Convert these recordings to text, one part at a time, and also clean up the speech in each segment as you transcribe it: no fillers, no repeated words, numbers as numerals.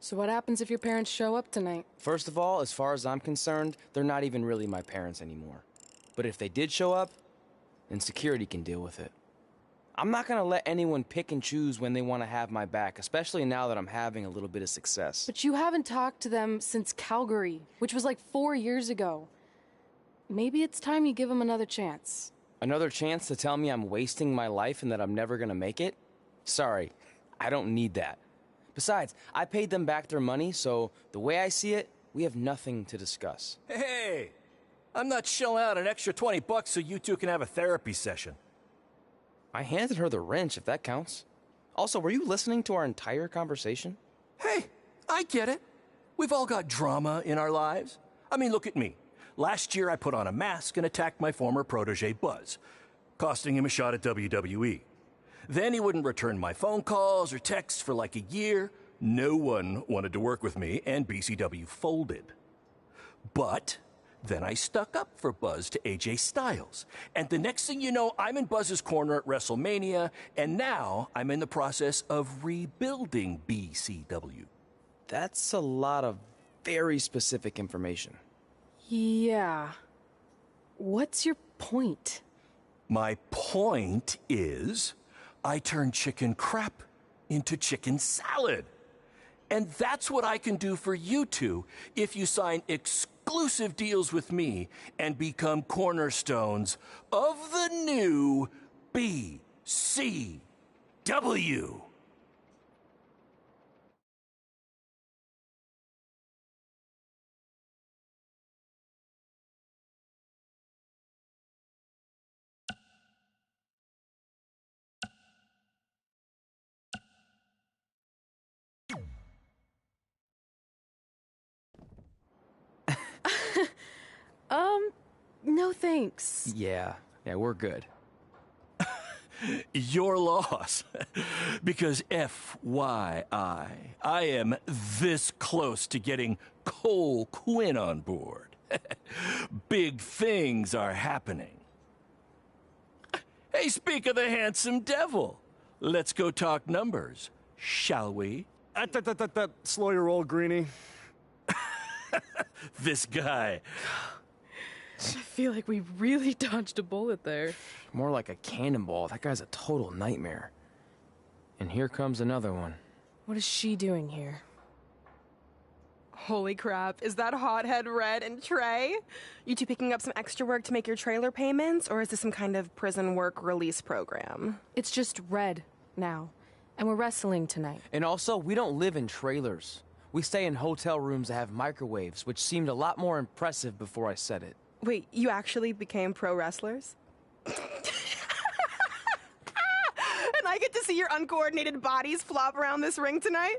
So what happens if your parents show up tonight? First of all, as far as I'm concerned, they're not even really my parents anymore. But if they did show up, then security can deal with it. I'm not gonna let anyone pick and choose when they want to have my back, especially now that I'm having a little bit of success. But you haven't talked to them since Calgary, which was like 4 years ago. Maybe it's time you give them another chance. Another chance to tell me I'm wasting my life and that I'm never gonna make it? Sorry, I don't need that. Besides, I paid them back their money, so the way I see it, we have nothing to discuss. Hey! I'm not shelling out an extra $20 so you two can have a therapy session. I handed her the wrench, if that counts. Also, were you listening to our entire conversation? Hey, I get it. We've all got drama in our lives. I mean, look at me. Last year I put on a mask and attacked my former protege Buzz, costing him a shot at WWE. Then he wouldn't return my phone calls or texts for like a year. No one wanted to work with me, and BCW folded. But then I stuck up for Buzz to AJ Styles. And the next thing you know, I'm in Buzz's corner at WrestleMania, and now I'm in the process of rebuilding BCW. That's a lot of very specific information. Yeah. What's your point? My point is, I turned chicken crap into chicken salad. And that's what I can do for you two if you sign exclusive deals with me and become cornerstones of the new BCW. No thanks. Yeah, we're good. Your loss. Because FYI, I am this close to getting Cole Quinn on board. Big things are happening. Hey, speak of the handsome devil. Let's go talk numbers, shall we? Slow your roll, Greenie. This guy. I feel like we really dodged a bullet there. More like a cannonball. That guy's a total nightmare. And here comes another one. What is she doing here? Holy crap, is that hothead Red and Trey? You two picking up some extra work to make your trailer payments, or is this some kind of prison work release program? It's just Red now, and we're wrestling tonight. And also, we don't live in trailers. We stay in hotel rooms that have microwaves, which seemed a lot more impressive before I said it. Wait, you actually became pro wrestlers? And I get to see your uncoordinated bodies flop around this ring tonight?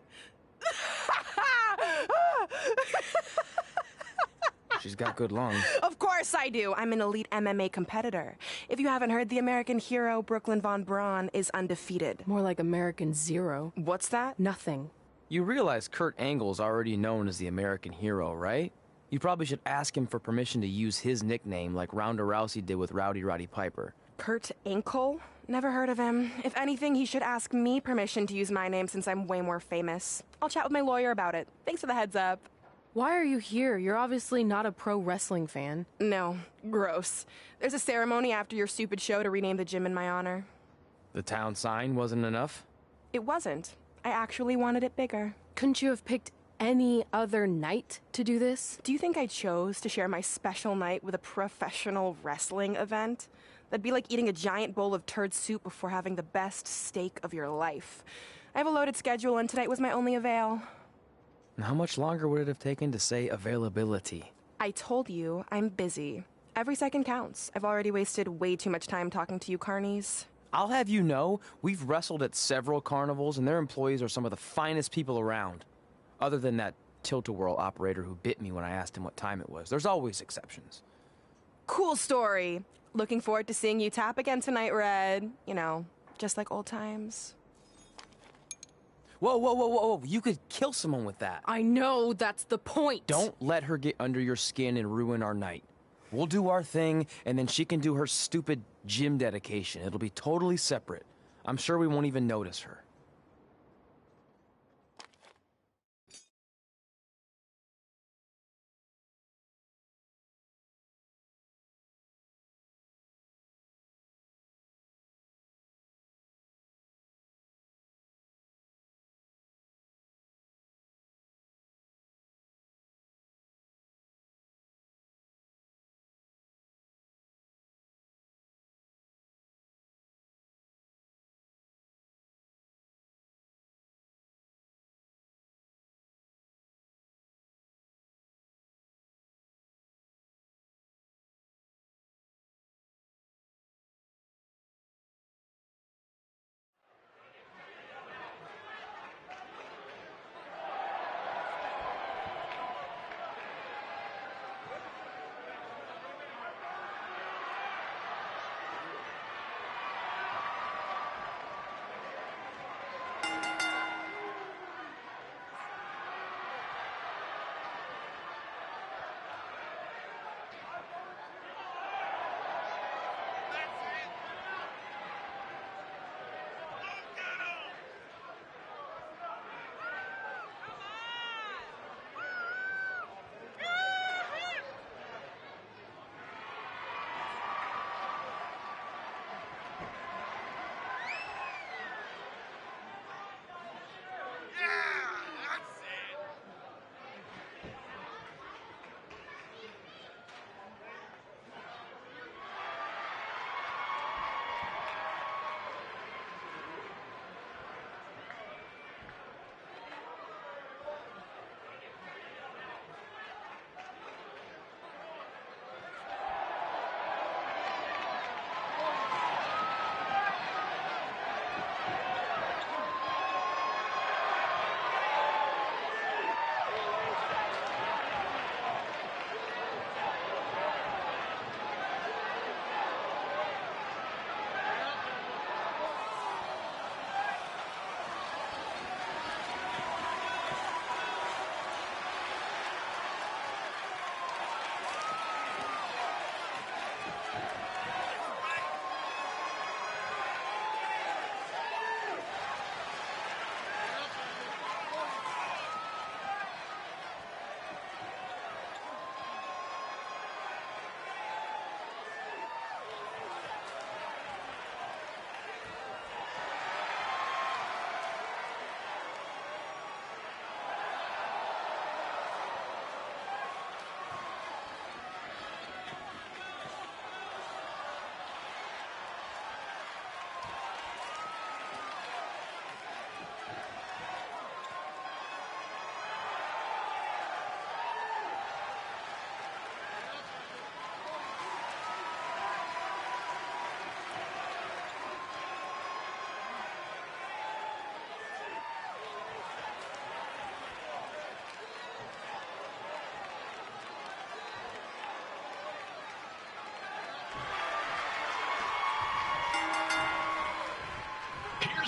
She's got good lungs. Of course I do. I'm an elite MMA competitor. If you haven't heard, the American hero, Brooklyn Von Braun, is undefeated. More like American Zero. What's that? Nothing. You realize Kurt Angle's already known as the American hero, right? You probably should ask him for permission to use his nickname like Ronda Rousey did with Rowdy Roddy Piper. Kurt Angle? Never heard of him. If anything, he should ask me permission to use my name since I'm way more famous. I'll chat with my lawyer about it. Thanks for the heads up. Why are you here? You're obviously not a pro wrestling fan. No, gross. There's a ceremony after your stupid show to rename the gym in my honor. The town sign wasn't enough? It wasn't. I actually wanted it bigger. Couldn't you have picked any other night to do this? Do you think I chose to share my special night with a professional wrestling event? That'd be like eating a giant bowl of turd soup before having the best steak of your life. I have a loaded schedule, and tonight was my only avail. And how much longer would it have taken to say availability? I told you, I'm busy. Every second counts. I've already wasted way too much time talking to you carnies. I'll have you know, we've wrestled at several carnivals, and their employees are some of the finest people around. Other than that tilt-a-whirl operator who bit me when I asked him what time it was. There's always exceptions. Cool story. Looking forward to seeing you tap again tonight, Red. You know, just like old times. Whoa. You could kill someone with that. I know, that's the point. Don't let her get under your skin and ruin our night. We'll do our thing, and then she can do her stupid gym dedication. It'll be totally separate. I'm sure we won't even notice her.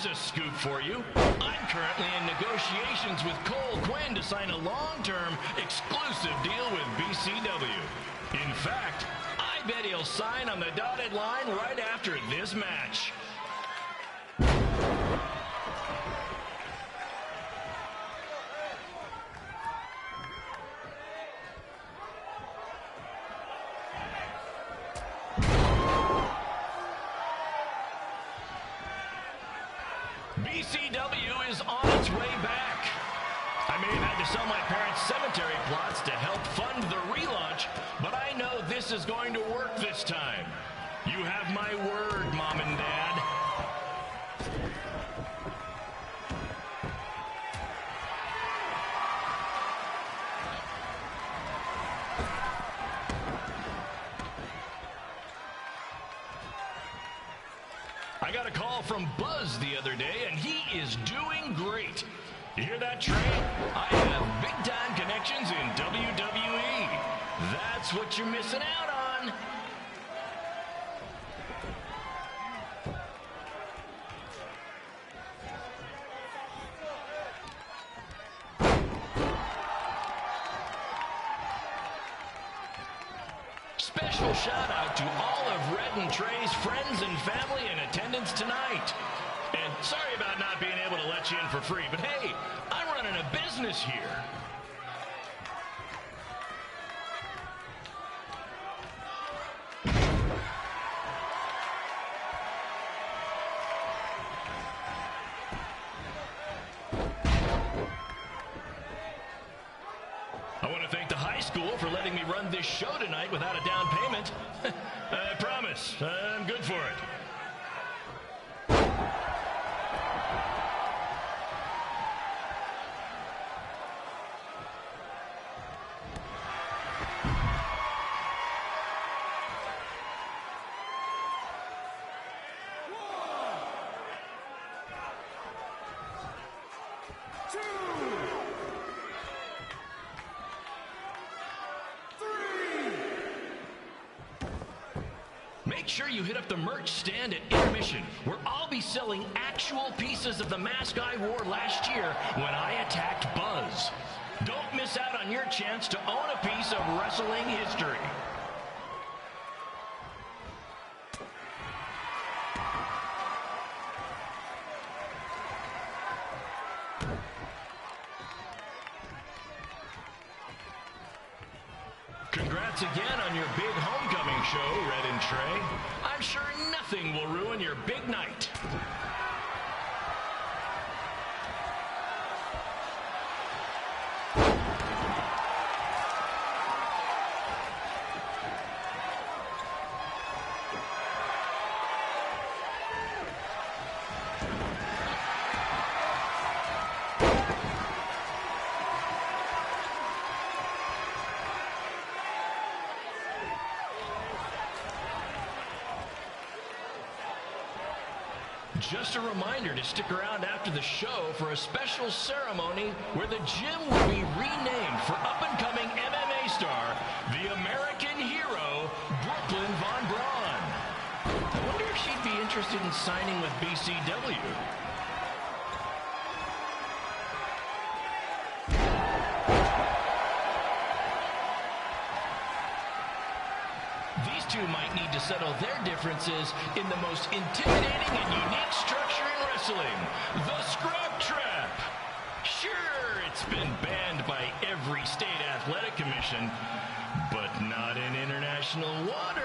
a scoop for you. I'm currently in negotiations with Cole Quinn to sign a long-term, exclusive deal with BCW. In fact, I bet he'll sign on the dotted line right after this match. BCW is on its way back. I may have had to sell my parents' cemetery plots to help fund the relaunch, but I know this is going to work this time. You have my word, Mom and Dad. I got a call from Buzz the other day, and he is doing great. You hear that, Trey? I have big-time connections in WWE. That's what you're missing out on. Special shout out to all of Red and Trey's friends and family in attendance tonight. And sorry about not being able to let you in for free, but hey, I'm running a business here. I want to thank the high school for letting me run this show tonight without a down payment. I promise, I'm good for it. Make sure you hit up the merch stand at intermission, where I'll be selling actual pieces of the mask I wore last year when I attacked Buzz. Don't miss out on your chance to own a piece of wrestling history. Congrats again on your big homecoming show, Red and Trey. I'm sure nothing will ruin your big night. Just a reminder to stick around after the show for a special ceremony where the gym will be renamed for up-and-coming MMA star, the American hero, Brooklyn Von Braun. I wonder if she'd be interested in signing with BCW. These two might need to settle their differences in the most intimidating and unique structure in wrestling, the Scrap Trap. Sure, it's been banned by every state athletic commission, but not in international waters.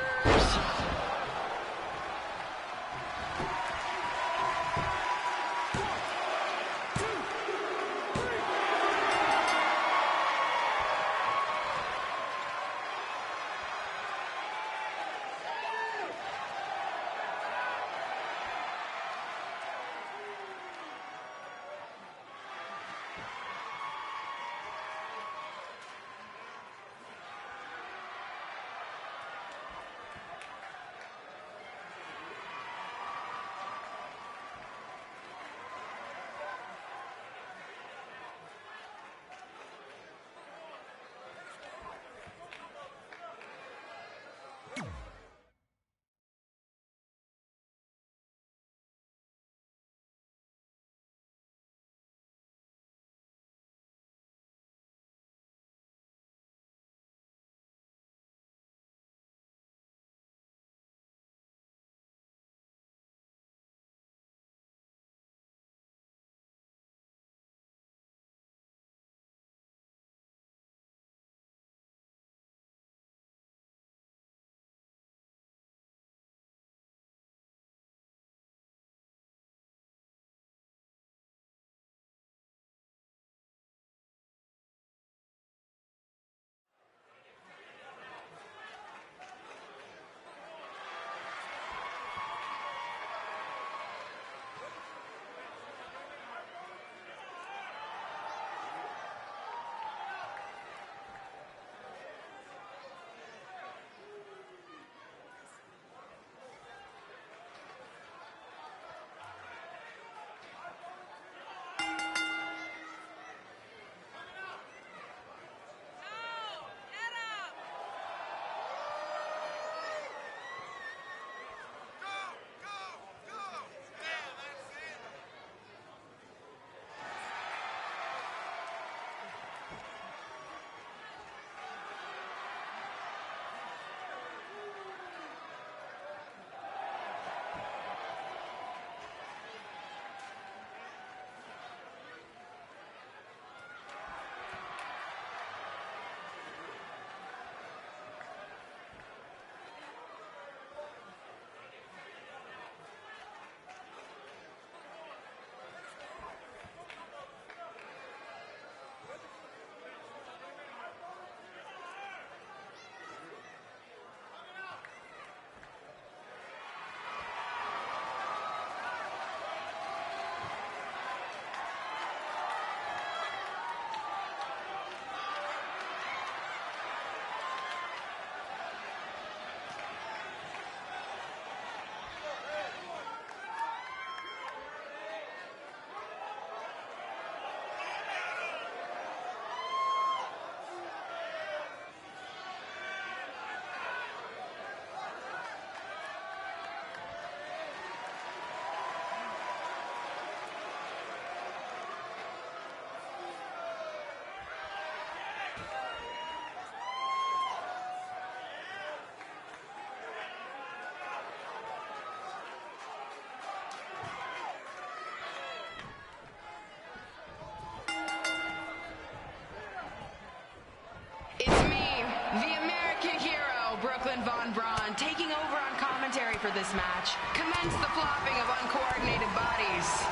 Brooklyn Von Braun taking over on commentary for this match. Commence the flopping of uncoordinated bodies.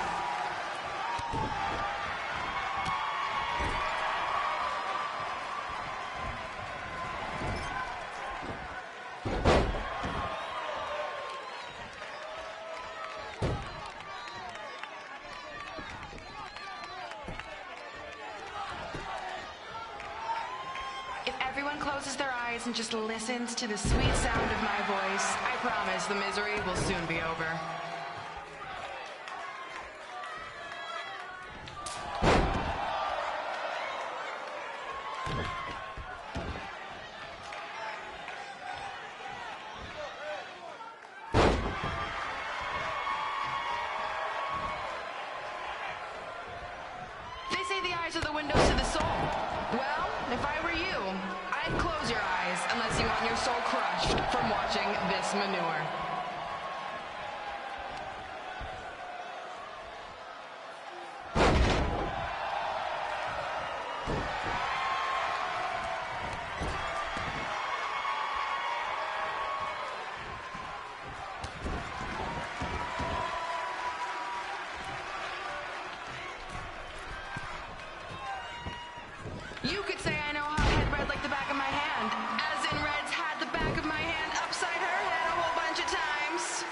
If everyone closes their eyes and just listens to the sweet sound of my voice, I promise the misery will soon be over. They say the eyes are the windows to the soul. Well, if I were you, I'd close your eyes unless you want your soul crushed from watching this manure. You could say I know hothead red like the back of my hand, as in Red's had the back of my hand upside her head a whole bunch of times.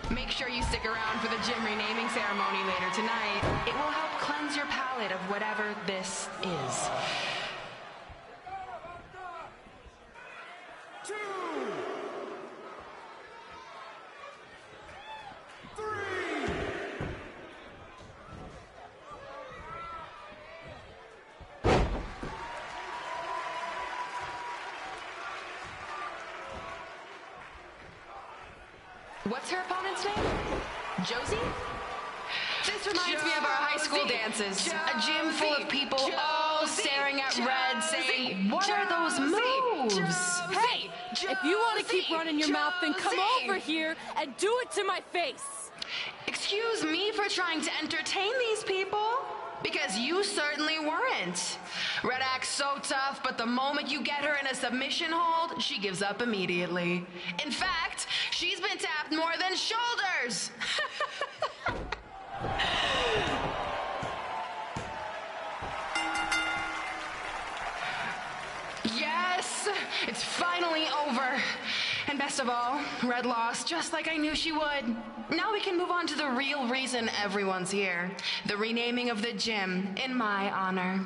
Make sure you stick around for the gym renaming ceremony later tonight. It will help cleanse your palate of whatever this is. What's her opponent's name? Josie? This reminds me of our high school dances. A gym full of people all staring at Red saying, "What are those moves?" Hey, if you want to keep running your mouth, then come over here and do it to my face. Excuse me for trying to entertain these people? Because you certainly weren't. Red acts so tough, but the moment you get her in a submission hold, she gives up immediately. In fact, she's been tapped more than shoulders. Yes, it's finally over. And best of all, Red lost just like I knew she would. Now we can move on to the real reason everyone's here. The renaming of the gym in my honor.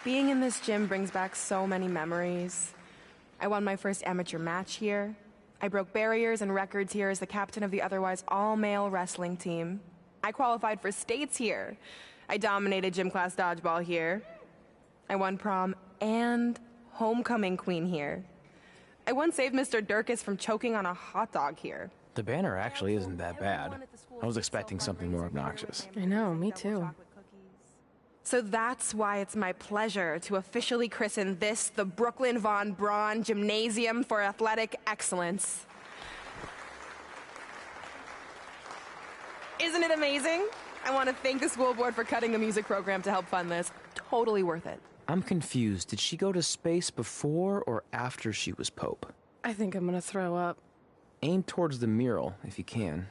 Being in this gym brings back so many memories. I won my first amateur match here. I broke barriers and records here as the captain of the otherwise all-male wrestling team. I qualified for states here. I dominated gym class dodgeball here. I won prom and homecoming queen here. I once saved Mr. Durkis from choking on a hot dog here. The banner actually isn't that bad. I was expecting something more obnoxious. I know, me too. So that's why it's my pleasure to officially christen this the Brooklyn Von Braun Gymnasium for Athletic Excellence. Isn't it amazing? I want to thank the school board for cutting the music program to help fund this. Totally worth it. I'm confused. Did she go to space before or after she was Pope? I think I'm gonna throw up. Aim towards the mural, if you can.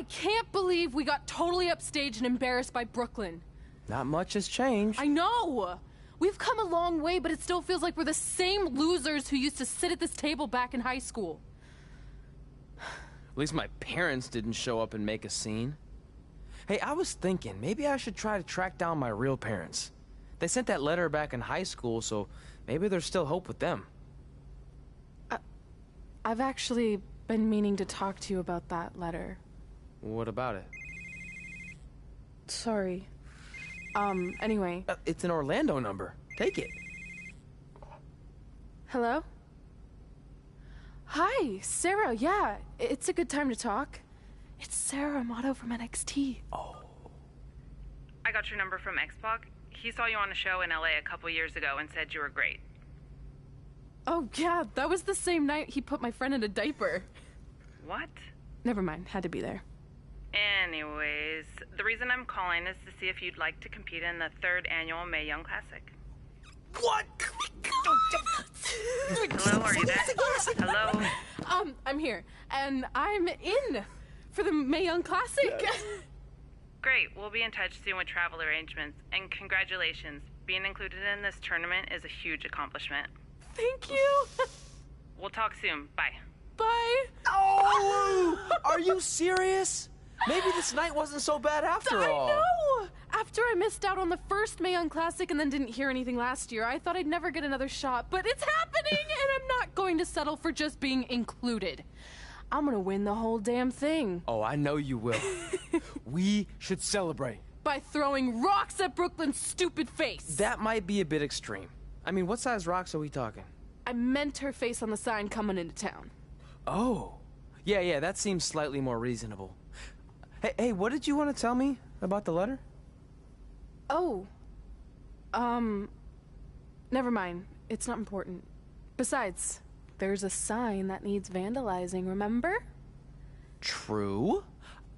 I can't believe we got totally upstaged and embarrassed by Brooklyn. Not much has changed. I know! We've come a long way, but it still feels like we're the same losers who used to sit at this table back in high school. At least my parents didn't show up and make a scene. Hey, I was thinking, maybe I should try to track down my real parents. They sent that letter back in high school, so maybe there's still hope with them. I've actually been meaning to talk to you about that letter. What about it? Sorry. Anyway. It's an Orlando number. Take it. Hello? Hi, Sarah. Yeah, it's a good time to talk. It's Sarah Amato from NXT. Oh. I got your number from X-Pac. He saw you on a show in LA a couple years ago and said you were great. Oh, yeah, that was the same night he put my friend in a diaper. What? Never mind, had to be there. Anyways, the reason I'm calling is to see if you'd like to compete in the 3rd annual Mae Young Classic. What? Hello, are you there? Hello? I'm here, and I'm in for the Mae Young Classic. Yes. Great, we'll be in touch soon with travel arrangements, and congratulations. Being included in this tournament is a huge accomplishment. Thank you. We'll talk soon. Bye. Bye. Oh! Are you serious? Maybe this night wasn't so bad after all. I know! After I missed out on the first Mae Young Classic and then didn't hear anything last year, I thought I'd never get another shot, but it's happening, and I'm not going to settle for just being included. I'm gonna win the whole damn thing. Oh, I know you will. We should celebrate. By throwing rocks at Brooklyn's stupid face. That might be a bit extreme. I mean, what size rocks are we talking? I meant her face on the sign coming into town. Oh. Yeah, that seems slightly more reasonable. Hey, what did you want to tell me about the letter? Oh. Never mind. It's not important. Besides, there's a sign that needs vandalizing, remember? True.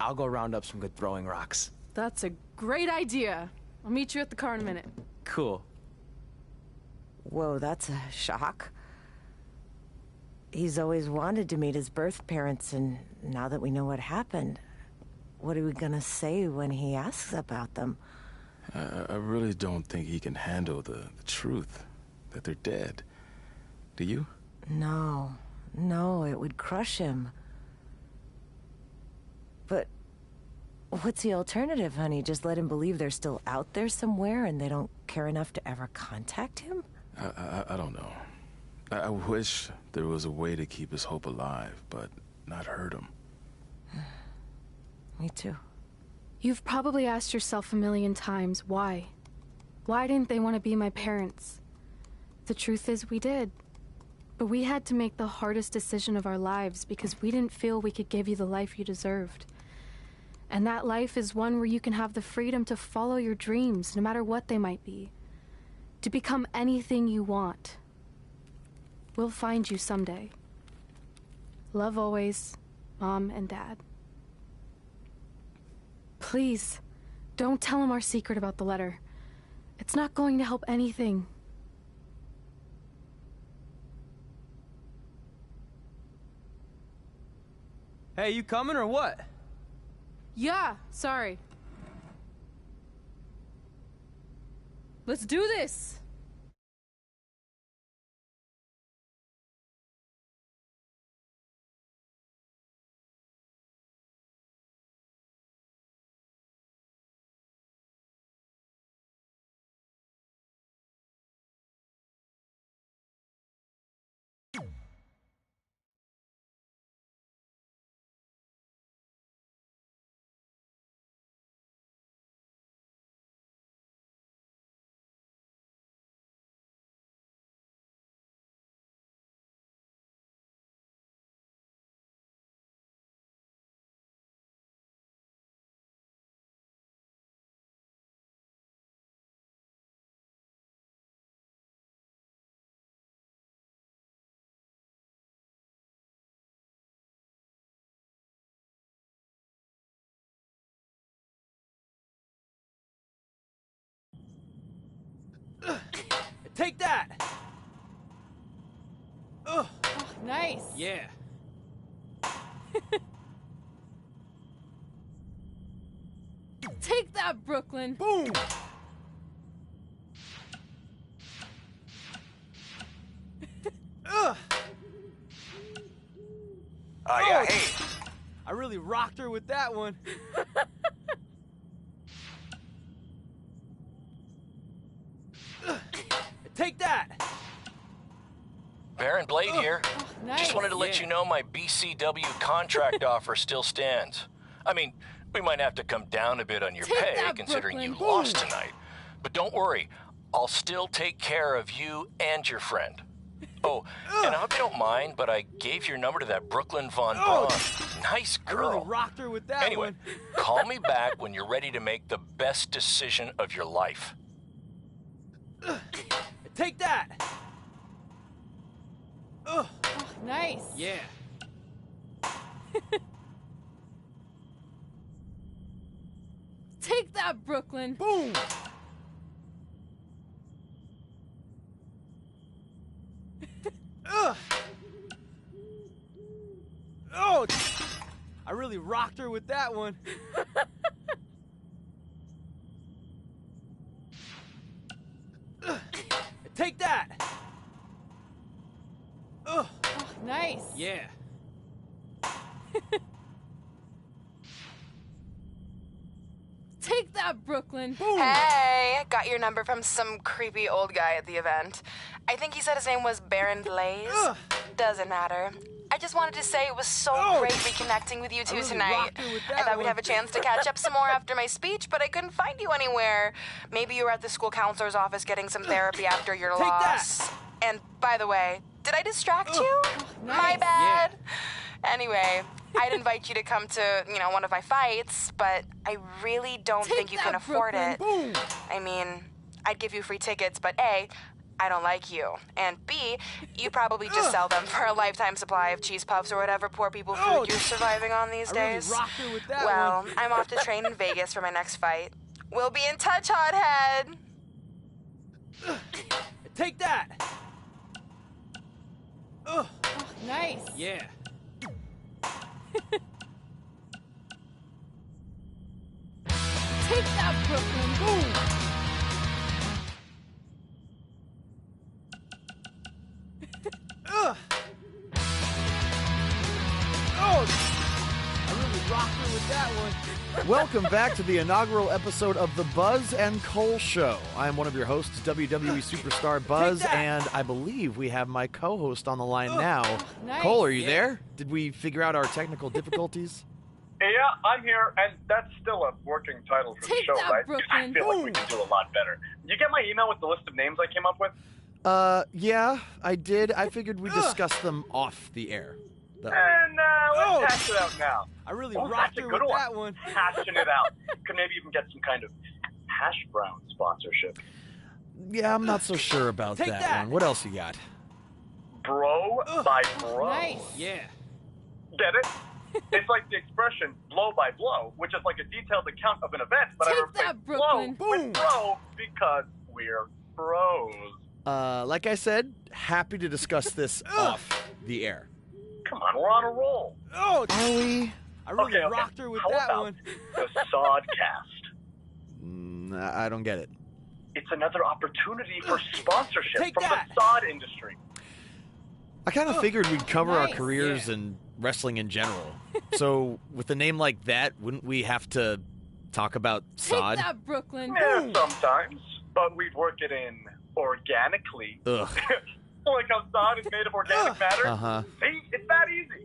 I'll go round up some good throwing rocks. That's a great idea. I'll meet you at the car in a minute. Cool. Whoa, that's a shock. He's always wanted to meet his birth parents, and now that we know what happened, what are we gonna say when he asks about them? I really don't think he can handle the truth, that they're dead. Do you? No, it would crush him. But what's the alternative, honey? Just let him believe they're still out there somewhere and they don't care enough to ever contact him? I don't know. I wish there was a way to keep his hope alive, but not hurt him. Me too. You've probably asked yourself a million times, why? Why didn't they want to be my parents? The truth is, we did. But we had to make the hardest decision of our lives because we didn't feel we could give you the life you deserved. And that life is one where you can have the freedom to follow your dreams, no matter what they might be. To become anything you want. We'll find you someday. Love always, Mom and Dad. Please, don't tell him our secret about the letter. It's not going to help anything. Hey, you coming or what? Yeah, sorry. Let's do this! Take that! Ugh. Oh, nice! Yeah. that, Brooklyn! Boom! Ugh! Yeah, hey. I really rocked her with that one. Take that! Baron Blade here. Nice. Just wanted to let you know my BCW contract offer still stands. I mean, we might have to come down a bit on your Take pay that, considering you Brooklyn. lost tonight. But don't worry, I'll still take care of you and your friend. Oh, and I hope you don't mind, but I gave your number to that Brooklyn Von Braun. Nice I really girl. rocked her with that Anyway, one. call me back when you're ready to make the best decision of your life. Take that! Ugh. Nice. Yeah. Take that, Brooklyn! Boom! Ugh. Oh! I really rocked her with that one. Ugh. Take that! Ugh. Nice. Yeah. Take that, Brooklyn! Hey, got your number from some creepy old guy at the event. I think he said his name was Baron Blaze. Ugh. Doesn't matter. I just wanted to say it was so great reconnecting with you two really tonight. rocked her with that I thought we'd one. have a chance to catch up some more after my speech, but I couldn't find you anywhere. Maybe you were at the school counselor's office getting some therapy after your Take that. loss. And by the way, did I distract you? My Nice. bad. Anyway, I'd invite you to come to, one of my fights, but I really don't Take think you can that, afford Brooklyn. it. I mean, I'd give you free tickets, but A, I don't like you. And B, you probably just sell them for a lifetime supply of cheese puffs or whatever poor people food you're surviving on these I really days. rocked her with that Well, one. I'm off to train in Vegas for my next fight. We'll be in touch, hothead. Take that! Ugh. Nice. Yeah. Take that, Brooklyn! Ugh. Oh! I really rocked her with that one. Welcome back to the inaugural episode of The Buzz and Cole Show. I'm one of your hosts, WWE superstar Buzz, Take that. and I believe we have my co-host on the line now. Nice. Cole, are you Yeah. there? Did we figure out our technical difficulties? Yeah, I'm here, and that's still a working title for the Take show, that, right? 'Cause I Brooklyn. feel like we can do a lot better. Did you get my email with the list of names I came up with? Yeah, I did. I figured we'd discuss them off the air. though. And let's hash it out now. I really Oh, rocked that's a her good with one. that one. Hashing it out. Could maybe even get some kind of hash brown sponsorship. Yeah, I'm not so sure about Take that that. one. What else you got? Bro by bro. Nice. Yeah. Get it? It's like the expression blow by blow, which is like a detailed account of an event, but Take I replace that, blow Brooklyn. Boom. with bro because we're bros. Like I said, happy to discuss this off the air. Come on, we're on a roll. Oh! Are we? I really Okay. rocked her with How that about one. the Sodcast? I don't get it. It's another opportunity for sponsorship Take from that. the sod industry. I kind of figured we'd cover our Nice. careers Yeah. and wrestling in general. So with a name like that, wouldn't we have to talk about Take sod? that, Brooklyn! Yeah, sometimes, but we'd work it in organically. Ugh. Like how sod is made of organic matter. Uh-huh. See, it's that easy.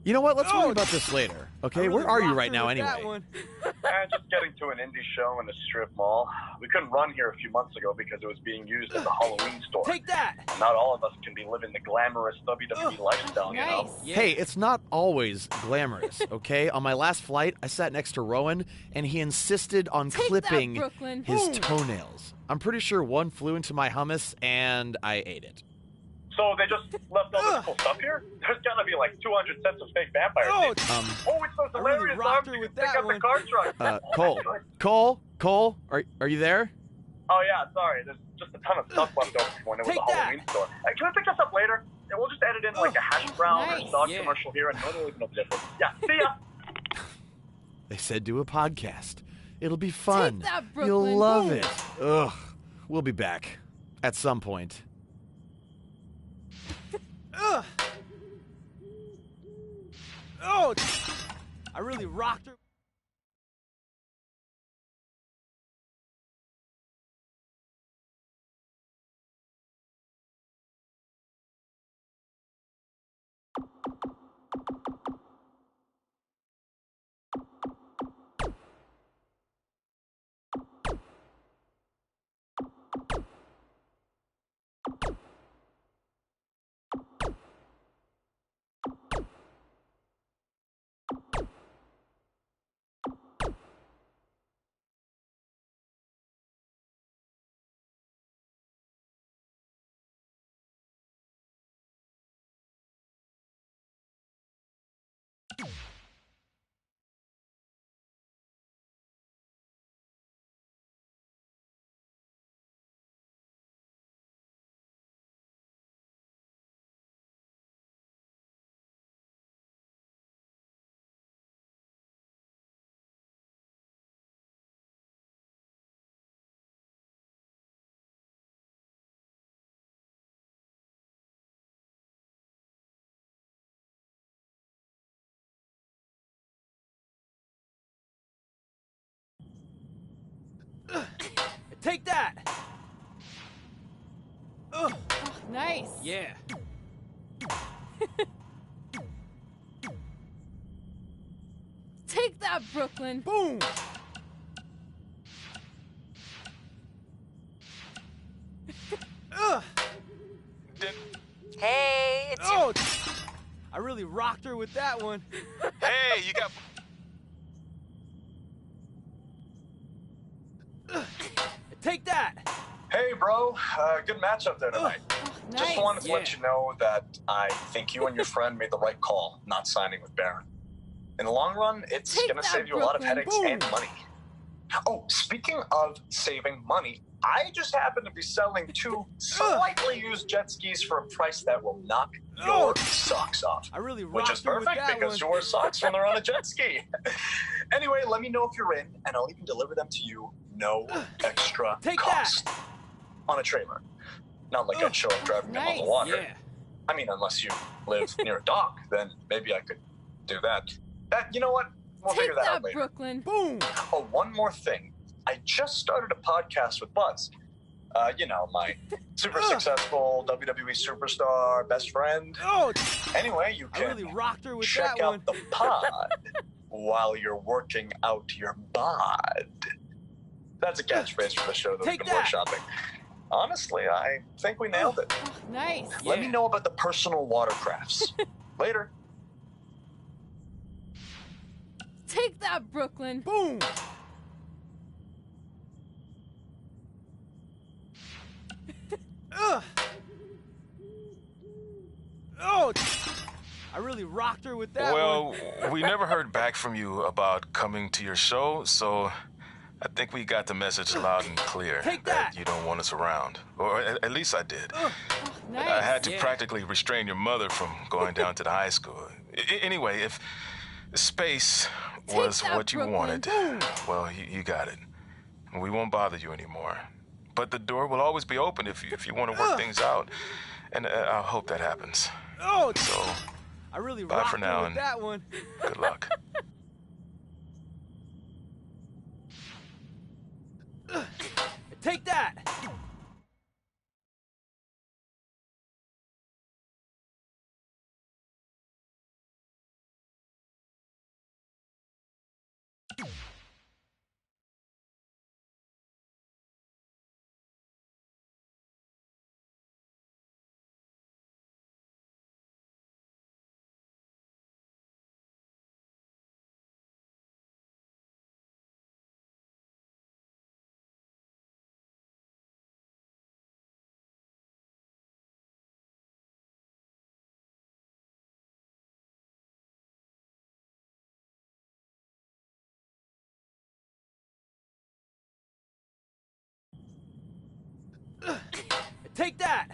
You know what? Let's worry Oh. about this later. I Okay, really where are you rocked right her now with that anyway? one. And just getting to an indie show in a strip mall. We couldn't run here a few months ago because it was being used as a Halloween store. Take that! And not all of us can be living the glamorous WWE lifestyle, you know? Nice. Yeah. Hey, it's not always glamorous, okay? On my last flight, I sat next to Rowan, and he insisted on Take that, clipping Brooklyn. his Boom. toenails. I'm pretty sure one flew into my hummus, and I ate it. So they just left all this cool stuff here? There's gotta be like 200 sets of fake vampire Oh! teeth. Um, Oh, it's those I really hilarious rocked arms her you with can pick that up one. the car truck. Cole, are you there? Oh yeah, sorry. There's just a ton of stuff left over from when it was Take a that. Halloween store. Can we pick this up later? And we'll just edit in like a hash brown Nice. or dog Yeah. commercial here, and no one will even know the difference. Yeah, see ya. They said do a podcast. It'll be fun. Take that, You'll Brooklyn. love Boom. it. Ugh. We'll be back. At some point. Ugh. Oh, I really rocked her. Take that! Ugh. Oh, nice. Yeah. Take that, Brooklyn. Boom! Ugh. Hey, it's Oh! I really rocked her with that one. Hey, you got... Take that! Hey, bro. Good matchup there tonight. Oh, nice. Just wanted to Yeah. let you know that I think you and your friend made the right call not signing with Baron. In the long run, it's Take going to that, save you a lot of Brooklyn. headaches Boom. and money. Oh, speaking of saving money, I just happen to be selling 2 slightly used jet skis for a price that will knock your socks off. I really Which is rocked her with perfect that because one. you wear socks when they're on a jet ski. Anyway, let me know if you're in, and I'll even deliver them to you, no extra Take cost. that! On a trailer. Not like I'd show up driving them on the Nice. water. Yeah. I mean, unless you live near a dock, then maybe I could do that. You know what? We'll Take figure that that, out later. Brooklyn. Boom! Oh, one more thing. I just started a podcast with Buzz. You know, my super successful WWE superstar best friend. Oh! Anyway, you I can really rocked her with check that out one. the pod while you're working out your bod. That's a catchphrase for the show that we've Take been that. workshopping. Honestly, I think we nailed it. Oh, nice. Let Yeah. me know about the personal watercrafts. Later. Take that, Brooklyn. Boom! Ugh. Oh! I really rocked her with that Well, one. we never heard back from you about coming to your show, so I think we got the message loud and clear Take that. you don't want us around. Or at least I did. Oh, nice. I had to Yeah. practically restrain your mother from going down to the high school. Anyway, if space was that, what you Brooklyn. wanted, well, you got it. We won't bother you anymore. But the door will always be open if you want to work things out. And I hope that happens. Oh! So, I really bye rocked for her now with and- that one. good luck. Take that! Take that!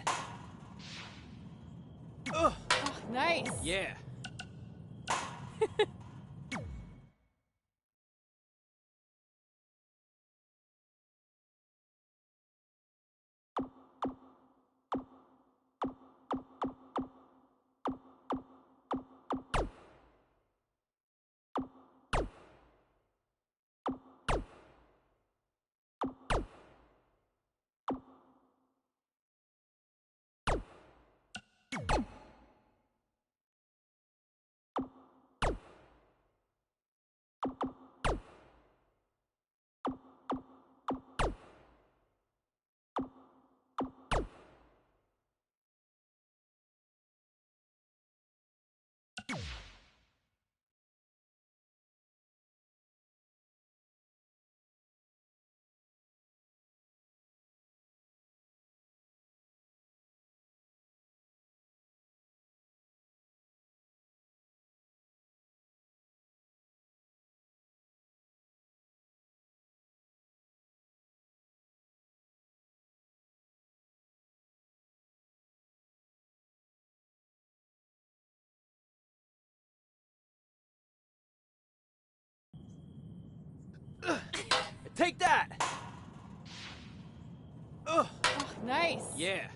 Ugh. Oh, nice. Yeah. Take that! Ugh. Oh, nice. Yeah.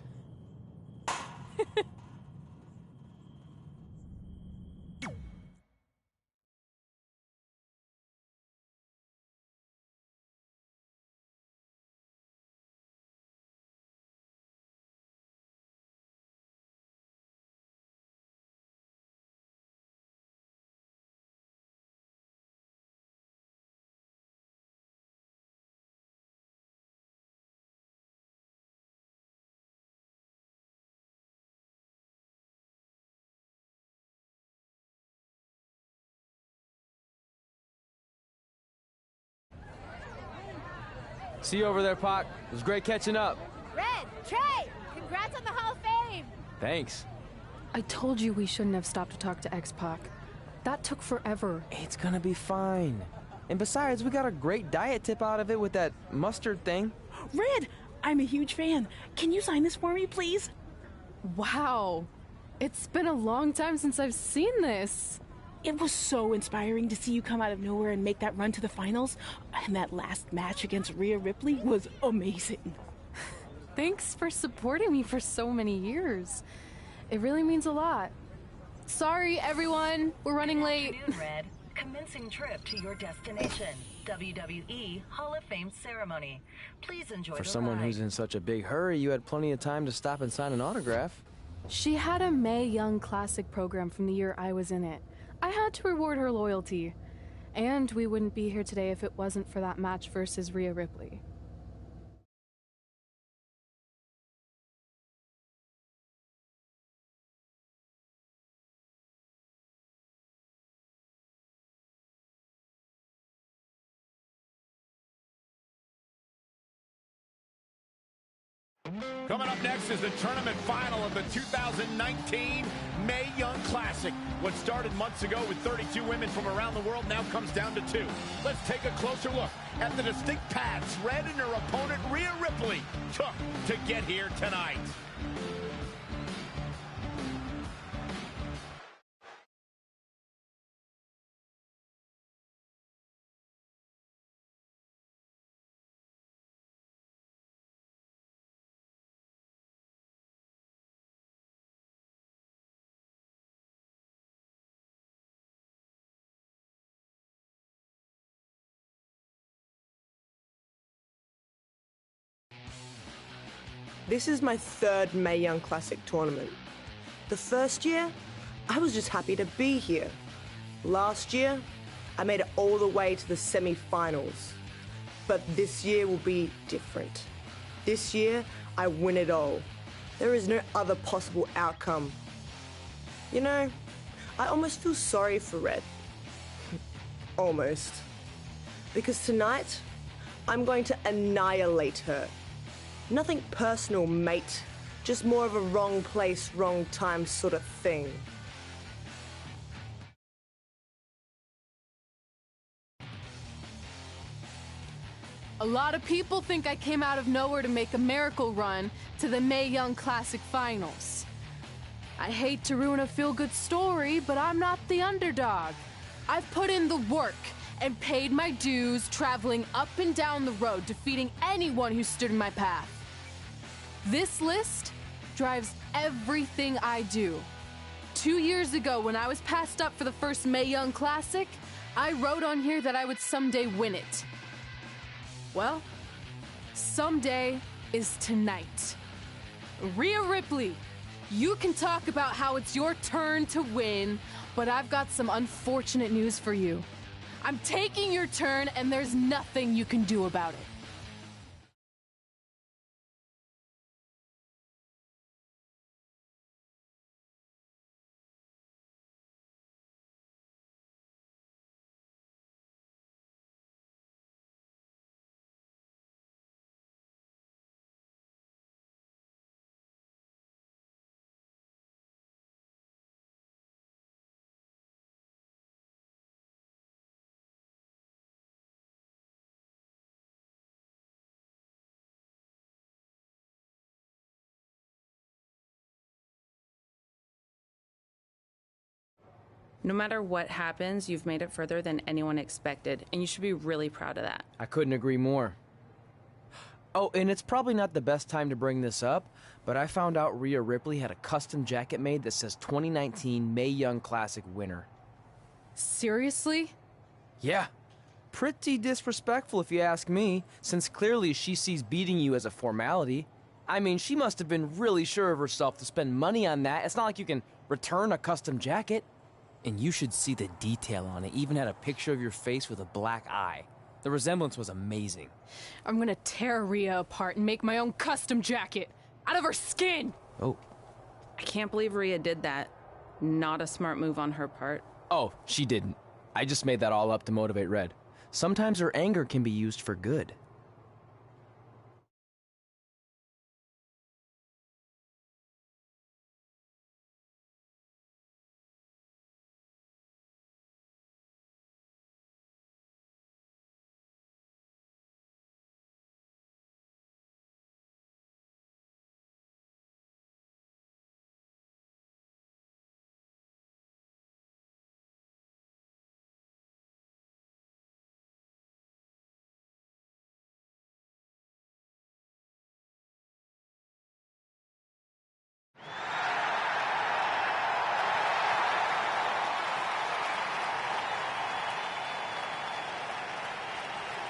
See you over there, Pac. It was great catching up. Red, Trey, congrats on the Hall of Fame. Thanks. I told you we shouldn't have stopped to talk to X-Pac. That took forever. It's gonna be fine. And besides, we got a great diet tip out of it with that mustard thing. Red, I'm a huge fan. Can you sign this for me, please? Wow. It's been a long time since I've seen this. It was so inspiring to see you come out of nowhere and make that run to the finals. And that last match against Rhea Ripley was amazing. Thanks for supporting me for so many years. It really means a lot. Sorry, everyone. We're running late. Good afternoon, Red. Commencing trip to your destination. WWE Hall of Fame ceremony. Please enjoy For the someone ride. who's in such a big hurry, you had plenty of time to stop and sign an autograph. She had a Mae Young Classic program from the year I was in it. I had to reward her loyalty. And we wouldn't be here today if it wasn't for that match versus Rhea Ripley. Coming up next is the tournament final of the 2019 Mae Young Classic. What started months ago with 32 women from around the world now comes down to 2. Let's take a closer look at the distinct paths Red and her opponent Rhea Ripley took to get here tonight. This is my third Mae Young Classic tournament. The first year, I was just happy to be here. Last year, I made it all the way to the semi-finals. But this year will be different. This year, I win it all. There is no other possible outcome. You know, I almost feel sorry for Red. Almost. Because tonight, I'm going to annihilate her. Nothing personal, mate. Just more of a wrong place, wrong time sort of thing. A lot of people think I came out of nowhere to make a miracle run to the Mae Young Classic Finals. I hate to ruin a feel-good story, but I'm not the underdog. I've put in the work and paid my dues traveling up and down the road, defeating anyone who stood in my path. This list drives everything I do. 2 years ago, when I was passed up for the first Mae Young Classic, I wrote on here that I would someday win it. Well, someday is tonight. Rhea Ripley, you can talk about how it's your turn to win, but I've got some unfortunate news for you. I'm taking your turn, and there's nothing you can do about it. No matter what happens, you've made it further than anyone expected, and you should be really proud of that. I couldn't agree more. Oh, and it's probably not the best time to bring this up, but I found out Rhea Ripley had a custom jacket made that says 2019 Mae Young Classic winner. Seriously? Yeah. Pretty disrespectful if you ask me, since clearly she sees beating you as a formality. I mean, she must have been really sure of herself to spend money on that. It's not like you can return a custom jacket. And you should see the detail on it. Even had a picture of your face with a black eye. The resemblance was amazing. I'm gonna tear Rhea apart and make my own custom jacket out of her skin. Oh. I can't believe Rhea did that. Not a smart move on her part. Oh, she didn't. I just made that all up to motivate Red. Sometimes her anger can be used for good.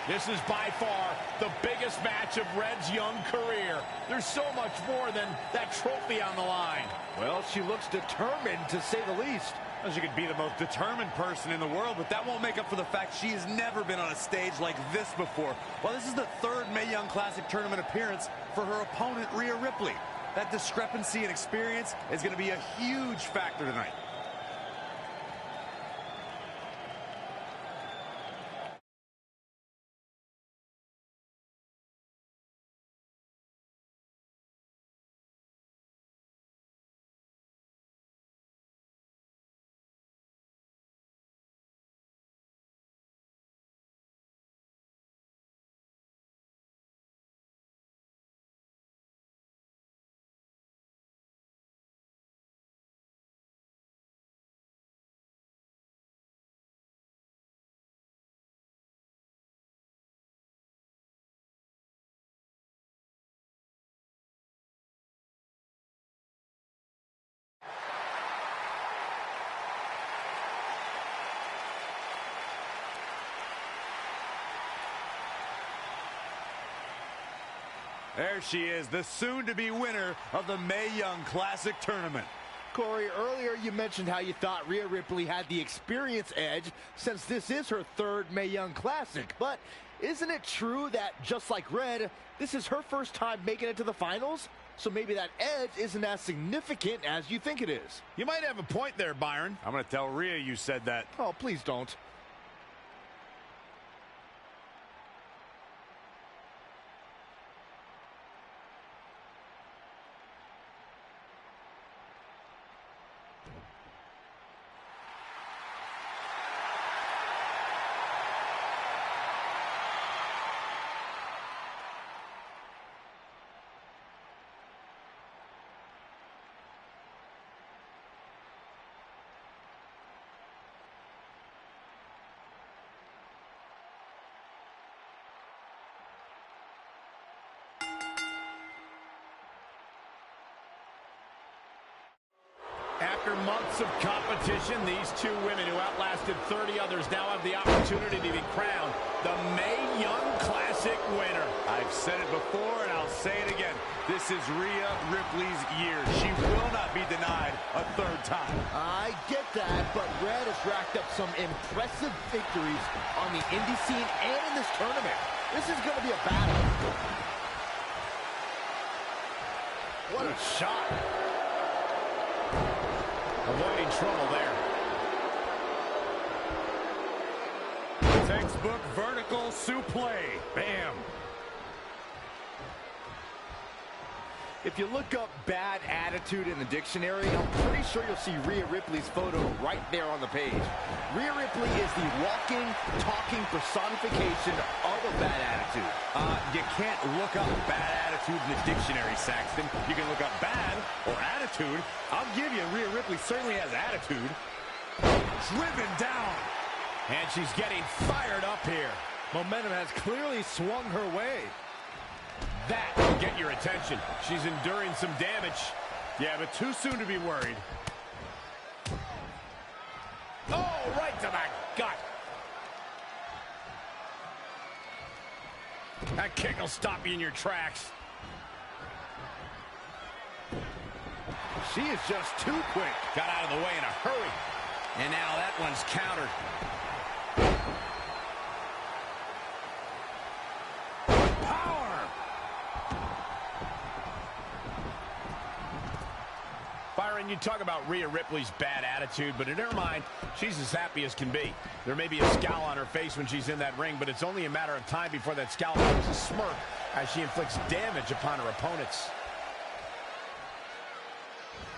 This is by far the biggest match of Red's young career. There's so much more than that trophy on the line. Well, she looks determined, to say the least. Well, she could be the most determined person in the world, but that won't make up for the fact she has never been on a stage like this before. Well, this is the third Mae Young Classic tournament appearance for her opponent, Rhea Ripley. That discrepancy in experience is going to be a huge factor tonight. There she is, the soon-to-be winner of the Mae Young Classic Tournament. Corey, earlier you mentioned how you thought Rhea Ripley had the experience edge since this is her third Mae Young Classic. But isn't it true that, just like Red, this is her first time making it to the finals? So maybe that edge isn't as significant as you think it is. You might have a point there, Byron. I'm going to tell Rhea you said that. Oh, please don't. After months of competition, these two women who outlasted 30 others now have the opportunity to be crowned the Mae Young Classic winner. I've said it before and I'll say it again. This is Rhea Ripley's year. She will not be denied a third time. I get that, but Red has racked up some impressive victories on the indie scene and in this tournament. This is going to be a battle. What a shot. Avoiding trouble there. Textbook vertical suplex. Bam. If you look up bad attitude in the dictionary, I'm pretty sure you'll see Rhea Ripley's photo right there on the page. Rhea Ripley is the walking, talking personification of a bad attitude. You can't look up bad attitude in the dictionary, Saxton. You can look up bad or attitude. I'll give you Rhea Ripley certainly has attitude. driven down. And she's getting fired up here. Momentum has clearly swung her way. That will get your attention. She's enduring some damage. Yeah, but too soon to be worried. Oh, right to the gut. That kick will stop you in your tracks. She is just too quick. Got out of the way in a hurry. And now that one's countered. Power! Byron, you talk about Rhea Ripley's bad attitude, but in her mind, she's as happy as can be. There may be a scowl on her face when she's in that ring, but it's only a matter of time before that scowl becomes a smirk as she inflicts damage upon her opponents.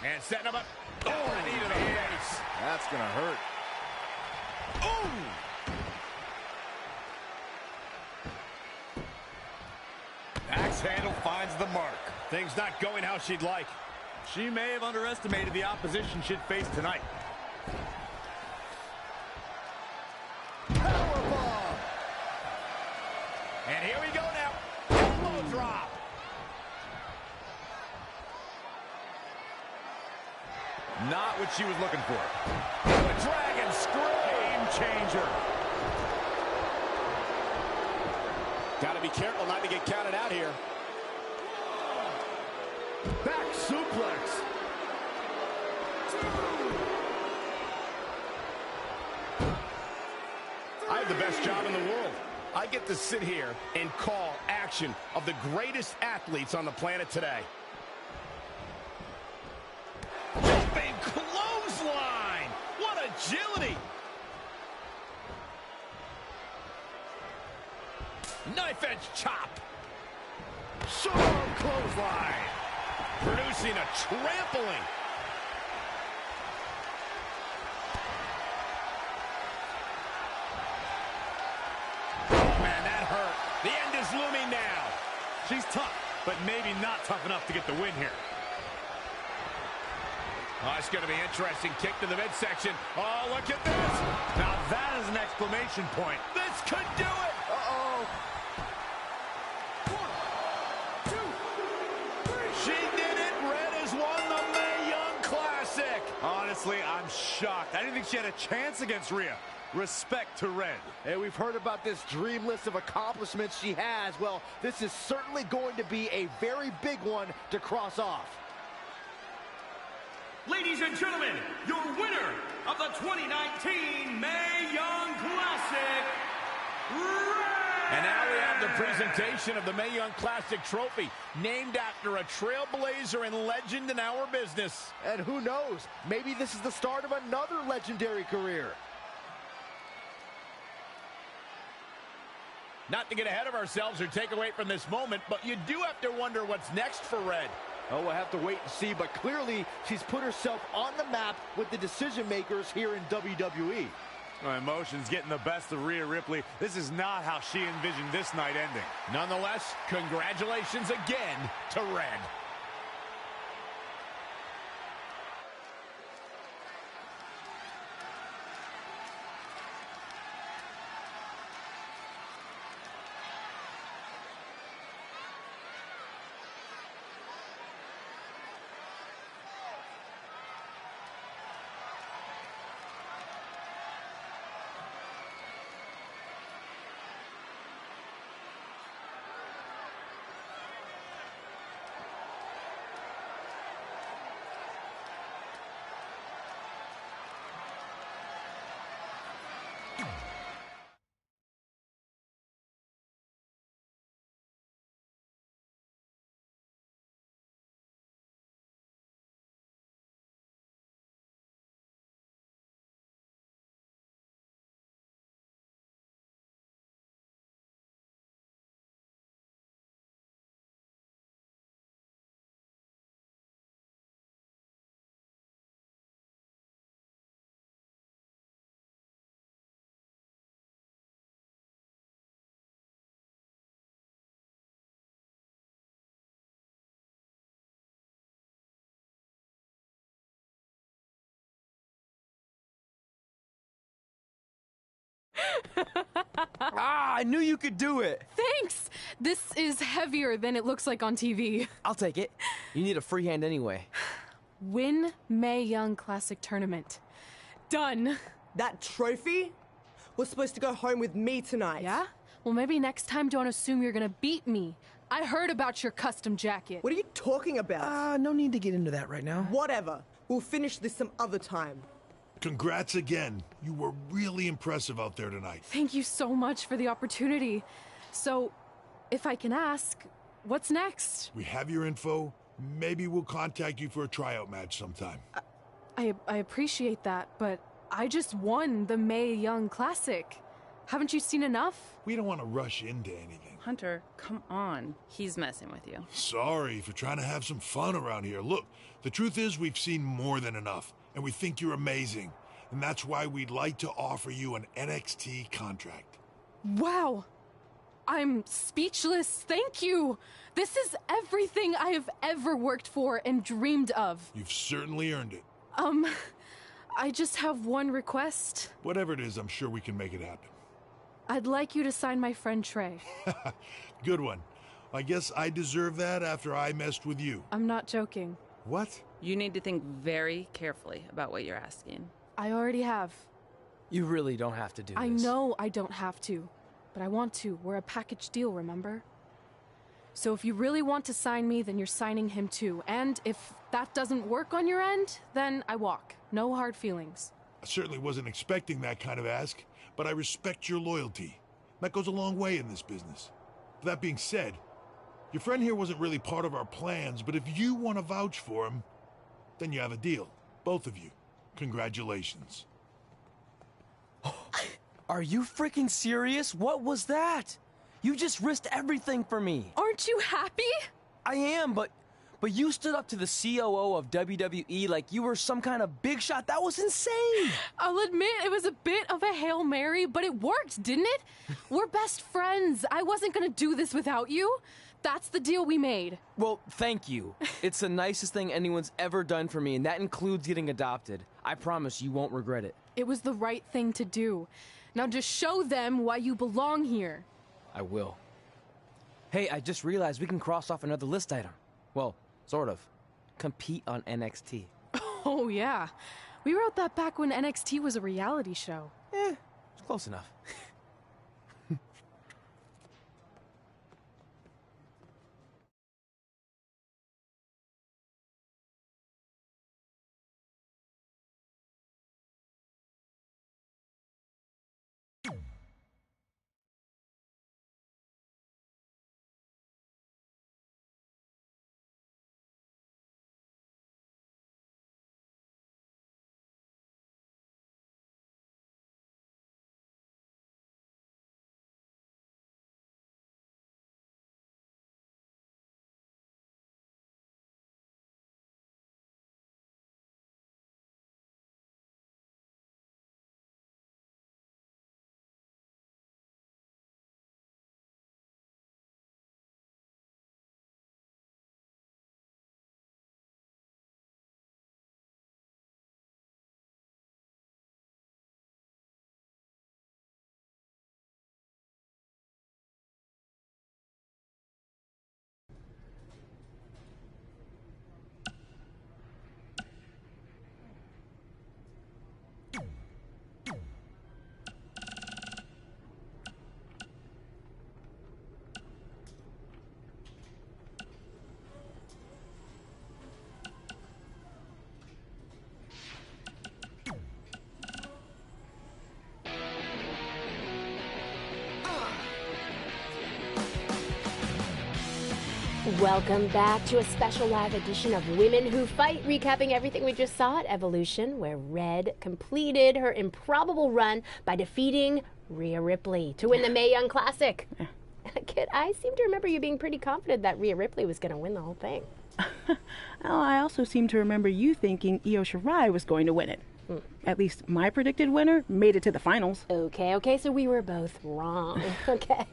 And setting him up. Oh, knee to the face. That's gonna hurt. Ooh! Axe handle finds the mark. Things not going how she'd like. She may have underestimated the opposition she'd face tonight. Powerbomb! And here we go now. Elbow drop. Not what she was looking for. The dragon screw. Game changer. Got to be careful not to get counted out here. Back suplex. I have the best job in the world. I get to sit here and call action of the greatest athletes on the planet today. Jumping clothesline! What agility! Knife edge chop! Short clothesline! Producing a trampling. Oh, man, that hurt. The end is looming now. She's tough, but maybe not tough enough to get the win here. Oh, it's going to be interesting. Kick to the midsection. Oh, look at this. Now that is an exclamation point. This could do it. Uh-oh. 1, 2, 3. She did it. Red has won the Mae Young Classic. Honestly, I'm shocked. I didn't think she had a chance against Rhea. Respect to Red. Hey, we've heard about this dream list of accomplishments she has. Well, this is certainly going to be a very big one to cross off. Ladies and gentlemen, your winner of the 2019 Mae Young Classic, Red! And now we have the presentation of the Mae Young Classic trophy, named after a trailblazer and legend in our business. And who knows, maybe this is the start of another legendary career. Not to get ahead of ourselves or take away from this moment, but you do have to wonder what's next for Red. Oh, we'll have to wait and see, but clearly she's put herself on the map with the decision makers here in WWE. Well, emotions getting the best of Rhea Ripley. This is not how she envisioned this night ending. Nonetheless, congratulations again to Red. I knew you could do it. Thanks! This is heavier than it looks like on TV. I'll take it. You need a free hand anyway. Win Mae Young Classic Tournament. Done. That trophy was supposed to go home with me tonight. Yeah? Well, maybe next time don't assume you're gonna beat me. I heard about your custom jacket. What are you talking about? No need to get into that right now. Whatever. We'll finish this some other time. Congrats again. You were really impressive out there tonight. Thank you so much for the opportunity. So, if I can ask, what's next? We have your info. Maybe we'll contact you for a tryout match sometime. I appreciate that, but I just won the Mae Young Classic. Haven't you seen enough? We don't want to rush into anything. Hunter, come on. He's messing with you. Sorry for trying to have some fun around here. Look, the truth is we've seen more than enough, and we think you're amazing. And that's why we'd like to offer you an NXT contract. Wow! I'm speechless. Thank you. This is everything I have ever worked for and dreamed of. You've certainly earned it. I just have one request. Whatever it is, I'm sure we can make it happen. I'd like you to sign my friend Trey. Good one. I guess I deserve that after I messed with you. I'm not joking. What? You need to think very carefully about what you're asking. I already have. You really don't have to do this. I know I don't have to, but I want to. We're a package deal, remember? So if you really want to sign me, then you're signing him too. And if that doesn't work on your end, then I walk. No hard feelings. I certainly wasn't expecting that kind of ask, but I respect your loyalty. That goes a long way in this business. That being said, your friend here wasn't really part of our plans, but if you want to vouch for him, then you have a deal. Both of you. Congratulations. Are you freaking serious? What was that? You just risked everything for me. Aren't you happy? I am, but you stood up to the COO of WWE like you were some kind of big shot. That was insane. I'll admit it was a bit of a Hail Mary, but it worked, didn't it? We're best friends. I wasn't gonna do this without you. That's the deal we made. Well, thank you. It's the nicest thing anyone's ever done for me, and that includes getting adopted. I promise you won't regret it. It was the right thing to do. Now just show them why you belong here. I will. Hey, I just realized we can cross off another list item. Well, sort of. Compete on NXT. Oh, yeah. We wrote that back when NXT was a reality show. It's close enough. Welcome back to a special live edition of Women Who Fight, recapping everything we just saw at Evolution, where Red completed her improbable run by defeating Rhea Ripley to win the Mae Young Classic. Kit, I seem to remember you being pretty confident that Rhea Ripley was going to win the whole thing. Well, I also seem to remember you thinking Io Shirai was going to win it. At least my predicted winner made it to the finals. Okay, so we were both wrong. Okay,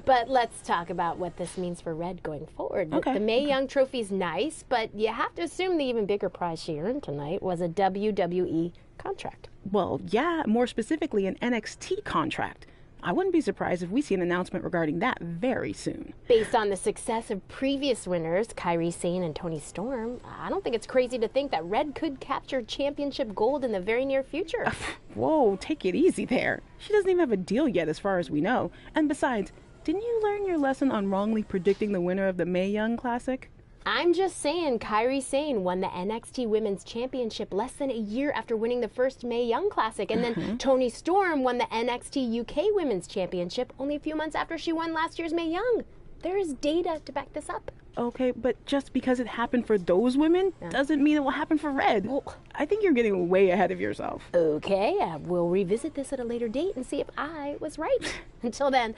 but let's talk about what this means for Red going forward. Okay. The Mae Young trophy's nice, but you have to assume the even bigger prize she earned tonight was a WWE contract. Well, yeah, more specifically an NXT contract. I wouldn't be surprised if we see an announcement regarding that very soon. Based on the success of previous winners, Kairi Sane and Toni Storm, I don't think it's crazy to think that Red could capture championship gold in the very near future. Whoa, take it easy there. She doesn't even have a deal yet as far as we know. And besides, didn't you learn your lesson on wrongly predicting the winner of the Mae Young Classic? I'm just saying Kairi Sane won the NXT Women's Championship less than a year after winning the first Mae Young Classic, and then Toni Storm won the NXT UK Women's Championship only a few months after she won last year's Mae Young. There is data to back this up. Okay, but just because it happened for those women doesn't mean it will happen for Red. Well, I think you're getting way ahead of yourself. Okay, we'll revisit this at a later date and see if I was right. Until then,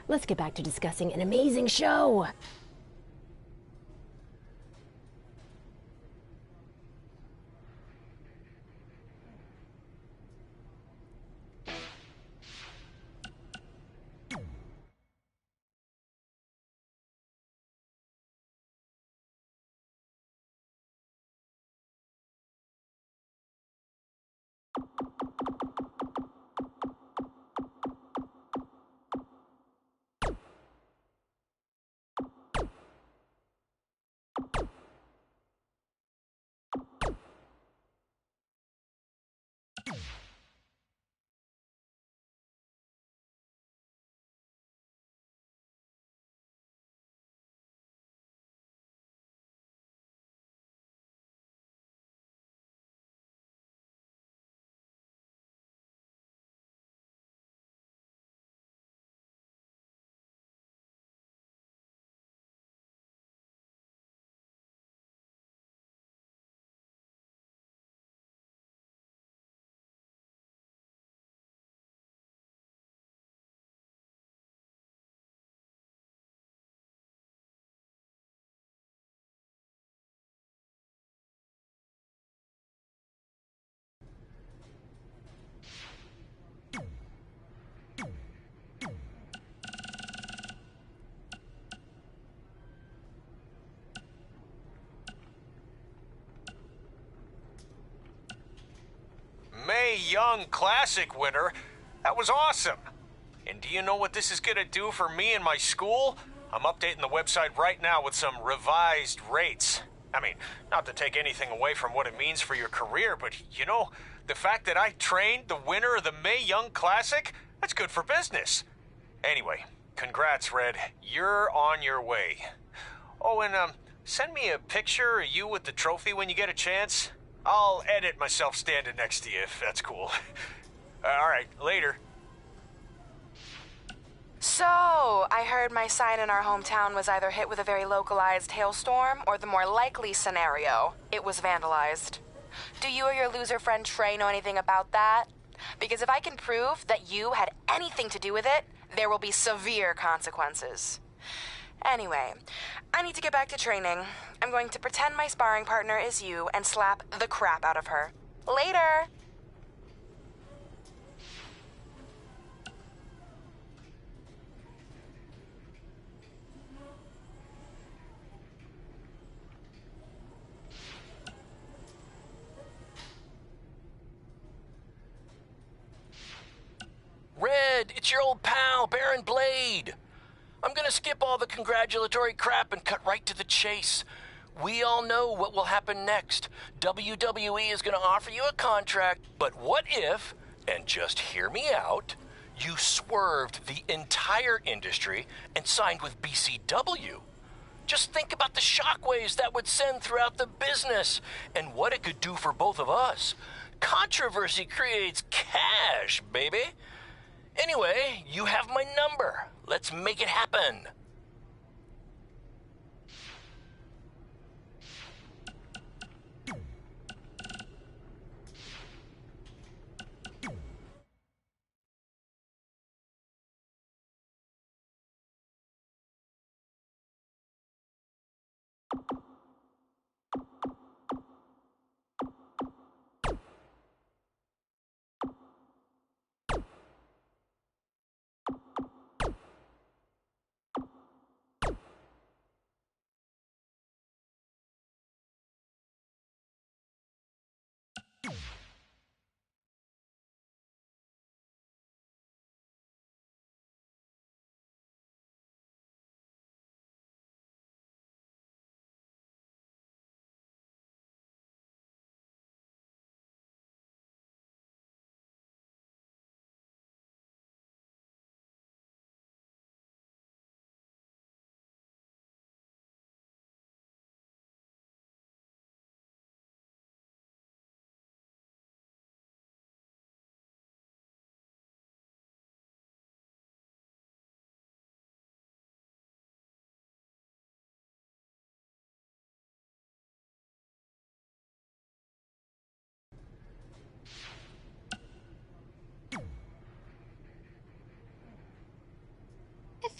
let's get back to discussing an amazing show. Mae Young Classic winner. That was awesome. And do you know what this is going to do for me and my school? I'm updating the website right now with some revised rates. I mean, not to take anything away from what it means for your career, but you know, the fact that I trained the winner of the Mae Young Classic, that's good for business. Anyway, congrats, Red. You're on your way. Oh, and send me a picture of you with the trophy when you get a chance. I'll edit myself standing next to you if that's cool. All right, later. So, I heard my sign in our hometown was either hit with a very localized hailstorm or the more likely scenario, it was vandalized. Do you or your loser friend Trey know anything about that? Because if I can prove that you had anything to do with it, there will be severe consequences. Anyway, I need to get back to training. I'm going to pretend my sparring partner is you and slap the crap out of her. Later! Red, it's your old pal, Baron Blade. I'm gonna skip all the congratulatory crap and cut right to the chase. We all know what will happen next. WWE is gonna offer you a contract, but what if, and just hear me out, you swerved the entire industry and signed with BCW? Just think about the shockwaves that would send throughout the business and what it could do for both of us. Controversy creates cash, baby. Anyway, you have my number. Let's make it happen.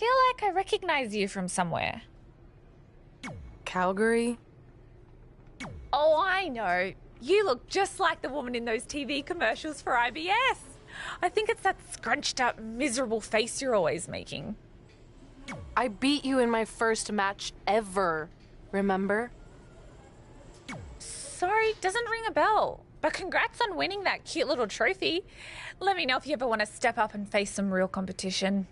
feel like I recognize you from somewhere. Calgary? Oh, I know. You look just like the woman in those TV commercials for IBS. I think it's that scrunched up, miserable face you're always making. I beat you in my first match ever, remember? Sorry, doesn't ring a bell. But congrats on winning that cute little trophy. Let me know if you ever want to step up and face some real competition.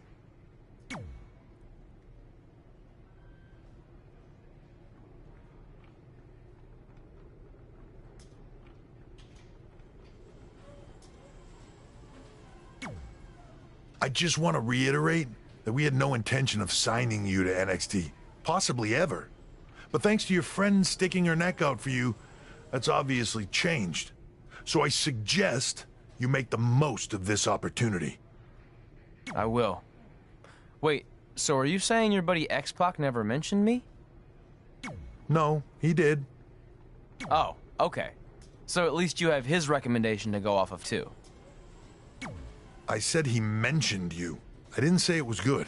I just want to reiterate that we had no intention of signing you to NXT, possibly ever. But thanks to your friend sticking her neck out for you, that's obviously changed. So I suggest you make the most of this opportunity. I will. Wait, so are you saying your buddy X-Pac never mentioned me? No, he did. Oh, okay. So at least you have his recommendation to go off of too. I said he mentioned you. I didn't say it was good.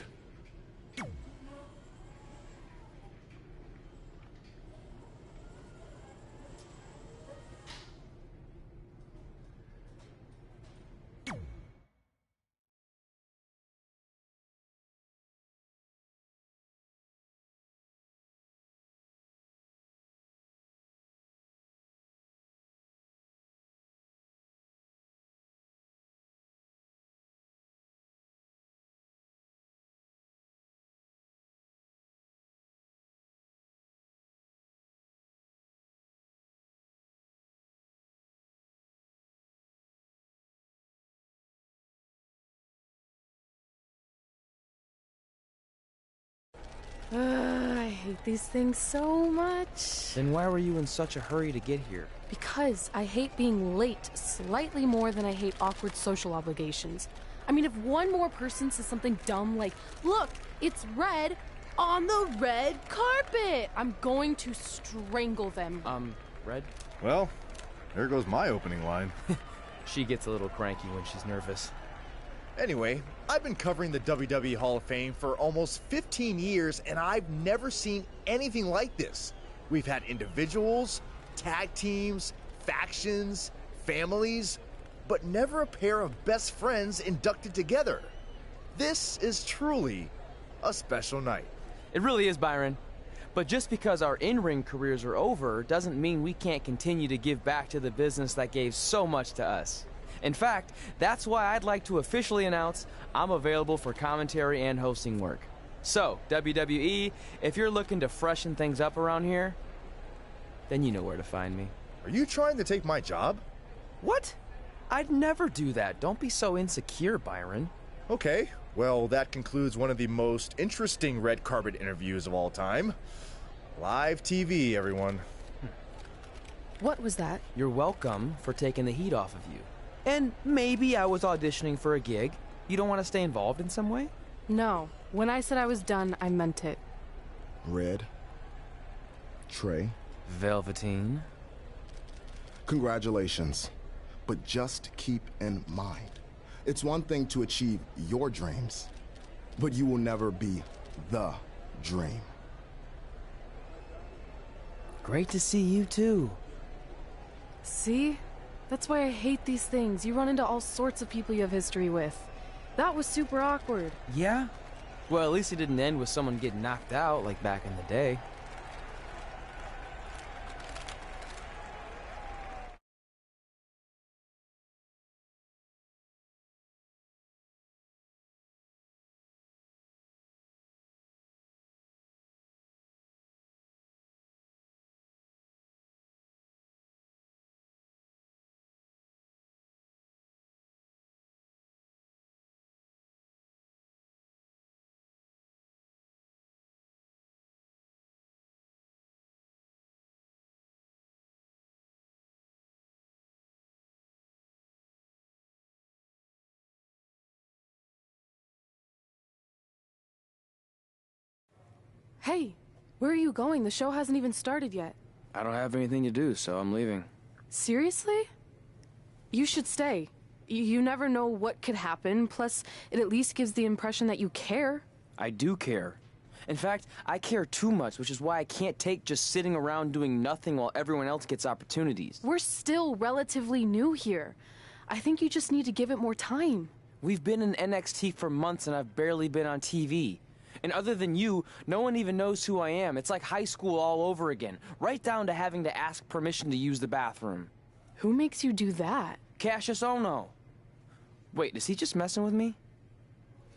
I hate these things so much. Then why were you in such a hurry to get here? Because I hate being late slightly more than I hate awkward social obligations. I mean, if one more person says something dumb like, look, it's red on the red carpet, I'm going to strangle them. Red? Well, there goes my opening line. She gets a little cranky when she's nervous. Anyway, I've been covering the WWE Hall of Fame for almost 15 years, and I've never seen anything like this. We've had individuals, tag teams, factions, families, but never a pair of best friends inducted together. This is truly a special night. It really is, Byron. But just because our in-ring careers are over doesn't mean we can't continue to give back to the business that gave so much to us. In fact, that's why I'd like to officially announce I'm available for commentary and hosting work. So, WWE, if you're looking to freshen things up around here, then you know where to find me. Are you trying to take my job? What? I'd never do that. Don't be so insecure, Byron. Okay, well, that concludes one of the most interesting red carpet interviews of all time. Live TV, everyone. What was that? You're welcome for taking the heat off of you. And maybe I was auditioning for a gig. You don't want to stay involved in some way? No. When I said I was done, I meant it. Red. Trey. Velveteen. Congratulations. But just keep in mind, it's one thing to achieve your dreams, but you will never be the dream. Great to see you too. See? That's why I hate these things. You run into all sorts of people you have history with. That was super awkward. Yeah? Well, at least it didn't end with someone getting knocked out like back in the day. Hey, where are you going? The show hasn't even started yet. I don't have anything to do, so I'm leaving. Seriously? You should stay. You never know what could happen, plus it at least gives the impression that you care. I do care. In fact, I care too much, which is why I can't take just sitting around doing nothing while everyone else gets opportunities. We're still relatively new here. I think you just need to give it more time. We've been in NXT for months and I've barely been on TV. And other than you, no one even knows who I am. It's like high school all over again, right down to having to ask permission to use the bathroom. Who makes you do that? Cassius Ohno. Wait, is he just messing with me?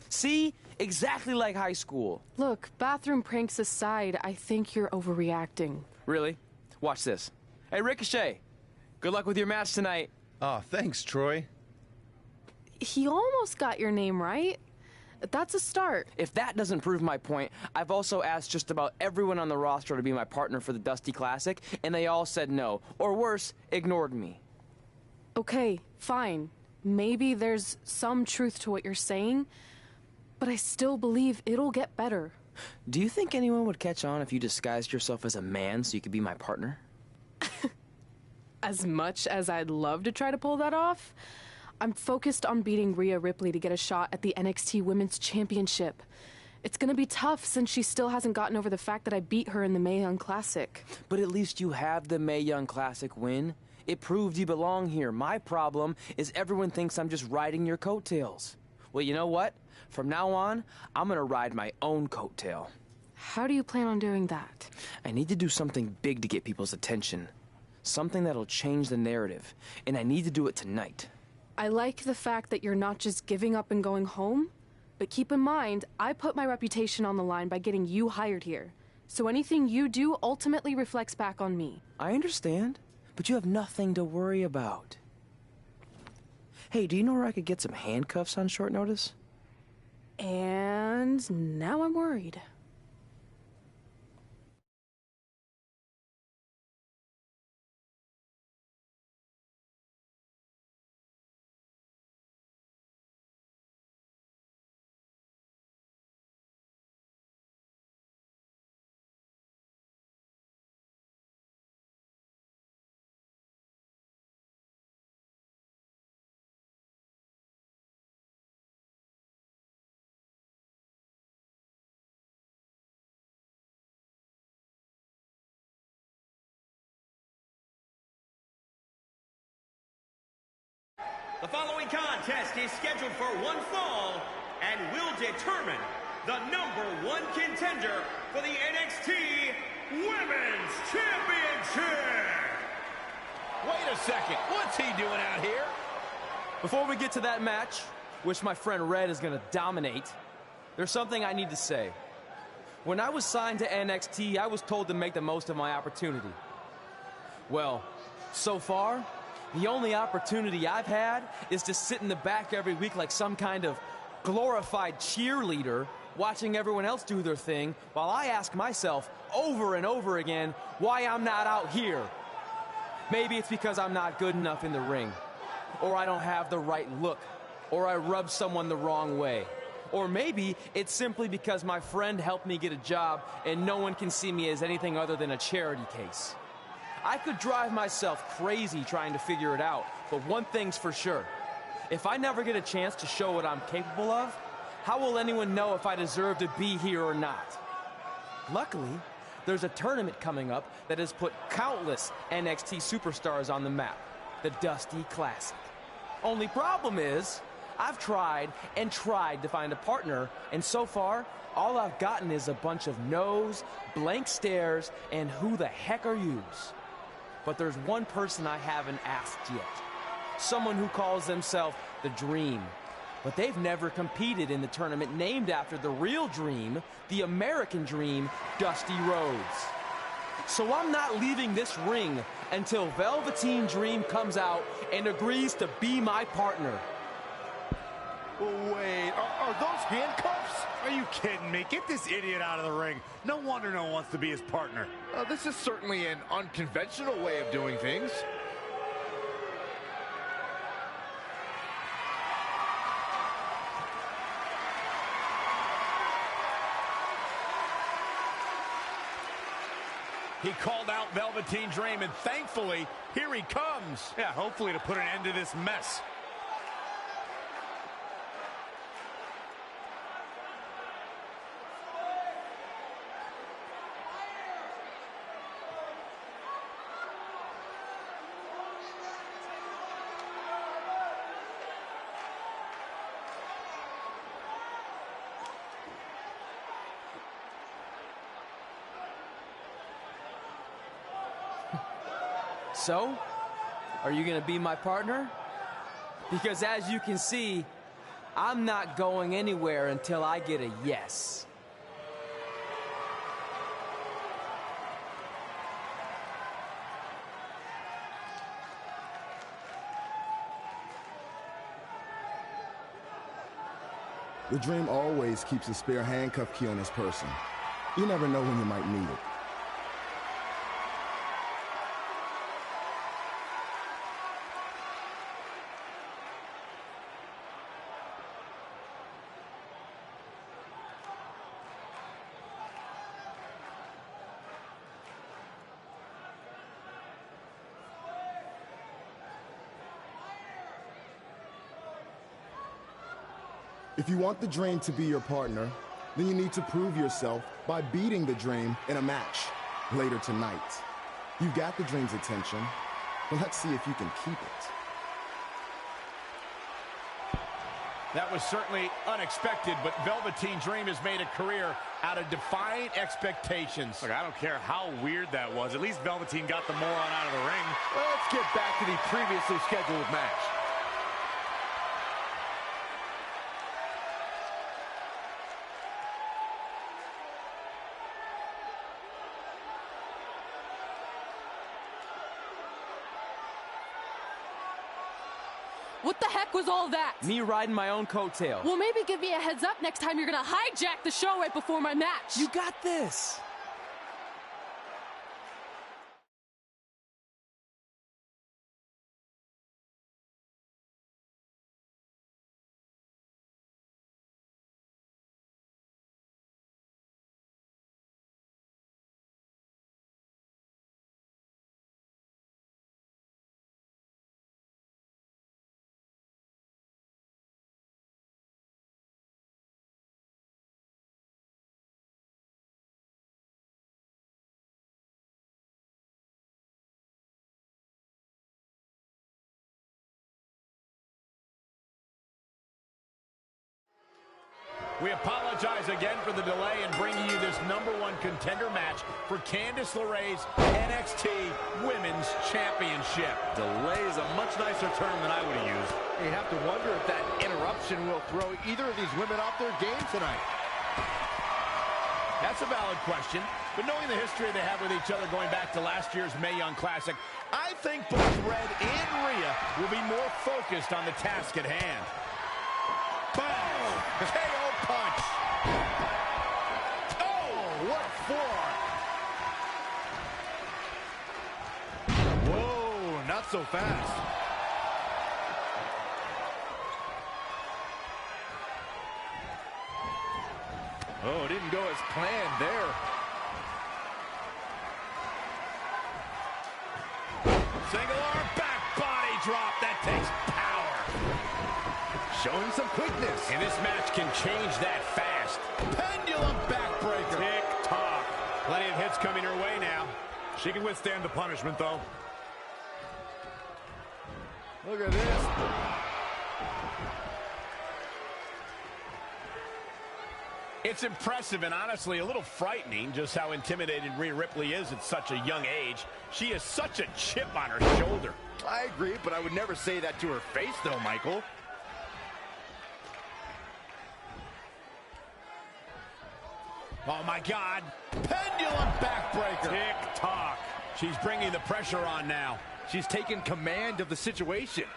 See? Exactly like high school. Look, bathroom pranks aside, I think you're overreacting. Really? Watch this. Hey, Ricochet. Good luck with your match tonight. Oh, thanks, Troy. He almost got your name right. That's a start. If that doesn't prove my point, I've also asked just about everyone on the roster to be my partner for the Dusty Classic, and they all said no. Or worse, ignored me. Okay, fine. Maybe there's some truth to what you're saying, but I still believe it'll get better. Do you think anyone would catch on if you disguised yourself as a man so you could be my partner? As much as I'd love to try to pull that off, I'm focused on beating Rhea Ripley to get a shot at the NXT Women's Championship. It's gonna be tough since she still hasn't gotten over the fact that I beat her in the Mae Young Classic. But at least you have the Mae Young Classic win. It proved you belong here. My problem is everyone thinks I'm just riding your coattails. Well, you know what? From now on, I'm gonna ride my own coattail. How do you plan on doing that? I need to do something big to get people's attention. Something that'll change the narrative. And I need to do it tonight. I like the fact that you're not just giving up and going home, but keep in mind, I put my reputation on the line by getting you hired here. So anything you do ultimately reflects back on me. I understand, but you have nothing to worry about. Hey, do you know where I could get some handcuffs on short notice? And now I'm worried. The following contest is scheduled for one fall and will determine the #1 contender for the NXT Women's Championship. Wait a second, what's he doing out here? Before we get to that match, which my friend Red is going to dominate, there's something I need to say. When I was signed to NXT, I was told to make the most of my opportunity. Well, so far, the only opportunity I've had is to sit in the back every week like some kind of glorified cheerleader, watching everyone else do their thing, while I ask myself over and over again why I'm not out here. Maybe it's because I'm not good enough in the ring, or I don't have the right look, or I rub someone the wrong way. Or maybe it's simply because my friend helped me get a job and no one can see me as anything other than a charity case. I could drive myself crazy trying to figure it out, but one thing's for sure. If I never get a chance to show what I'm capable of, how will anyone know if I deserve to be here or not? Luckily, there's a tournament coming up that has put countless NXT superstars on the map, the Dusty Classic. Only problem is, I've tried and tried to find a partner, and so far, all I've gotten is a bunch of no's, blank stares, and who the heck are yous? But there's one person I haven't asked yet. Someone who calls themselves the Dream. But they've never competed in the tournament named after the real Dream, the American Dream, Dusty Rhodes. So I'm not leaving this ring until Velveteen Dream comes out and agrees to be my partner. Wait, are those handcuffs? Are you kidding me? Get this idiot out of the ring. No wonder no one wants to be his partner. This is certainly an unconventional way of doing things. He called out Velveteen Dream, and thankfully, here he comes. Yeah, hopefully to put an end to this mess. So, are you gonna be my partner? Because as you can see, I'm not going anywhere until I get a yes. The Dream always keeps a spare handcuff key on his person. You never know when you might need it. If you want the Dream to be your partner, then you need to prove yourself by beating the Dream in a match later tonight. You've got the Dream's attention, but let's see if you can keep it. That was certainly unexpected, but Velveteen Dream has made a career out of defying expectations. Look, I don't care how weird that was. At least Velveteen got the moron out of the ring. Let's get back to the previously scheduled match. What the heck was all that? Me riding my own coattail. Well, maybe give me a heads up next time you're gonna hijack the show right before my match. You got this. We apologize again for the delay in bringing you this #1 contender match for Candice LeRae's NXT Women's Championship. Delay is a much nicer term than I would have used. You have to wonder if that interruption will throw either of these women off their game tonight. That's a valid question, but knowing the history they have with each other going back to last year's Mae Young Classic, I think both Red and Rhea will be more focused on the task at hand. Boom! KO punch! Oh, what a forearm! Whoa, not so fast. Oh, didn't go as planned there. Single arm back body drop. That takes power. Showing some quickness. And this match can change that fast. Pendulum backbreaker. Tick-tock. Plenty of hits coming her way now. She can withstand the punishment, though. Look at this. It's impressive and honestly a little frightening just how intimidated Rhea Ripley is at such a young age. She has such a chip on her shoulder. I agree, but I would never say that to her face, though, Michael. Oh, my God. Pendulum backbreaker. Tick-tock. She's bringing the pressure on now. She's taken command of the situation.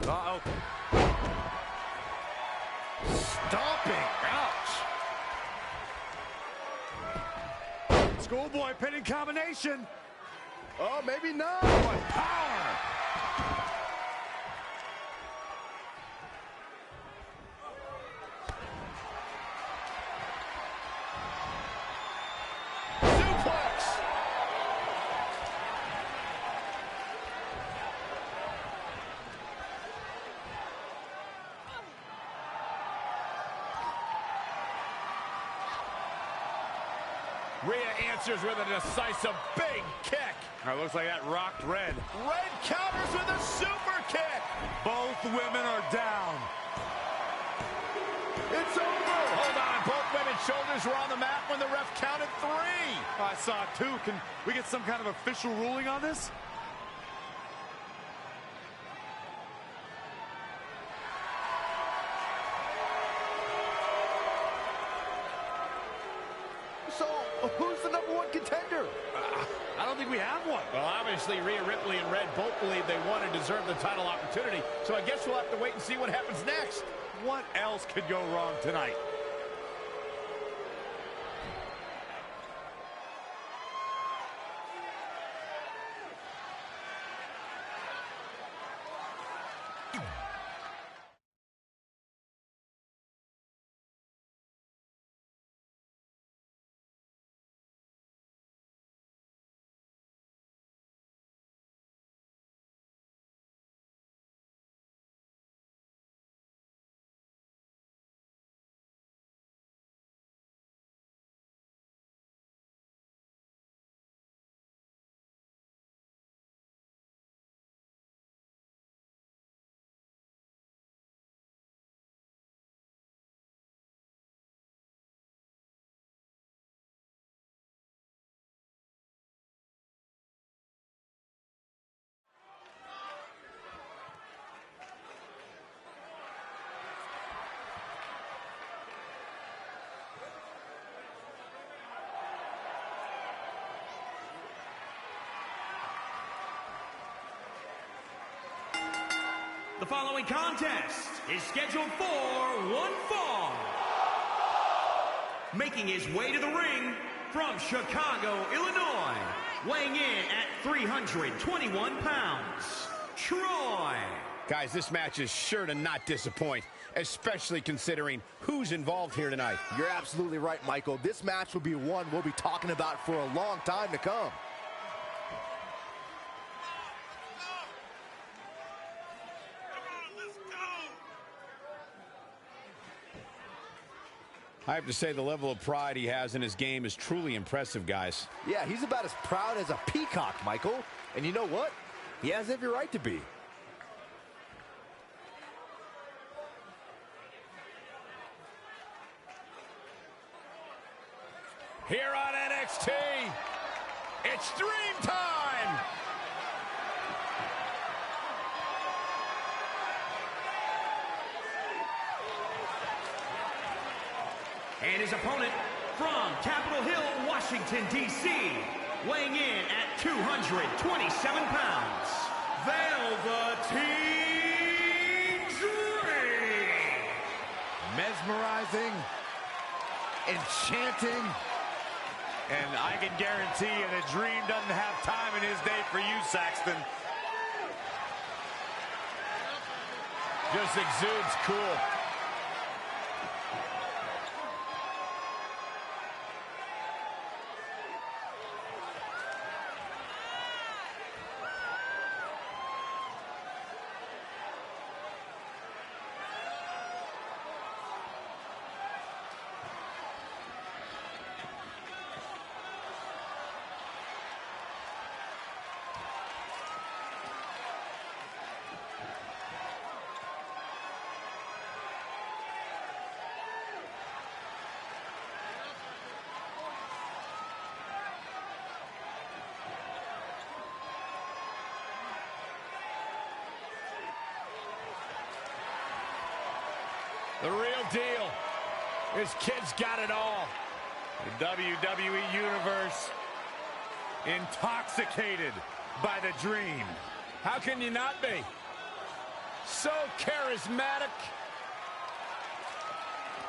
Uh-oh. Stomping. Ouch. Schoolboy pinning combination. Oh, maybe not. What power. Rhea answers with a decisive big kick. Looks like that rocked Red. Red counters with a super kick. Both women are down. It's over. Hold on. Both women Shoulders were on the mat when the ref counted 3. I saw 2. Can we get some kind of official ruling on this? So, who's the #1 contender? I don't think we have one. Well, obviously, Rhea Ripley and Red both believe they won and deserve the title opportunity, so I guess we'll have to wait and see what happens next. What else could go wrong tonight? The following contest is scheduled for one fall. Making his way to the ring from Chicago, Illinois, weighing in at 321 pounds, Troy. Guys, this match is sure to not disappoint, especially considering who's involved here tonight. You're absolutely right, Michael. This match will be one we'll be talking about for a long time to come. I have to say the level of pride he has in his game is truly impressive, guys. Yeah, he's about as proud as a peacock, Michael. And you know what? He has every right to be. Here on NXT, it's Dream Time! And his opponent from Capitol Hill, Washington, D.C., weighing in at 227 pounds, Velveteen Dream. Mesmerizing, enchanting, and I can guarantee you that Dream doesn't have time in his day for you, Saxton. Just exudes cool. The real deal. This kid's got it all. The WWE Universe intoxicated by the Dream. How can you not be? So charismatic.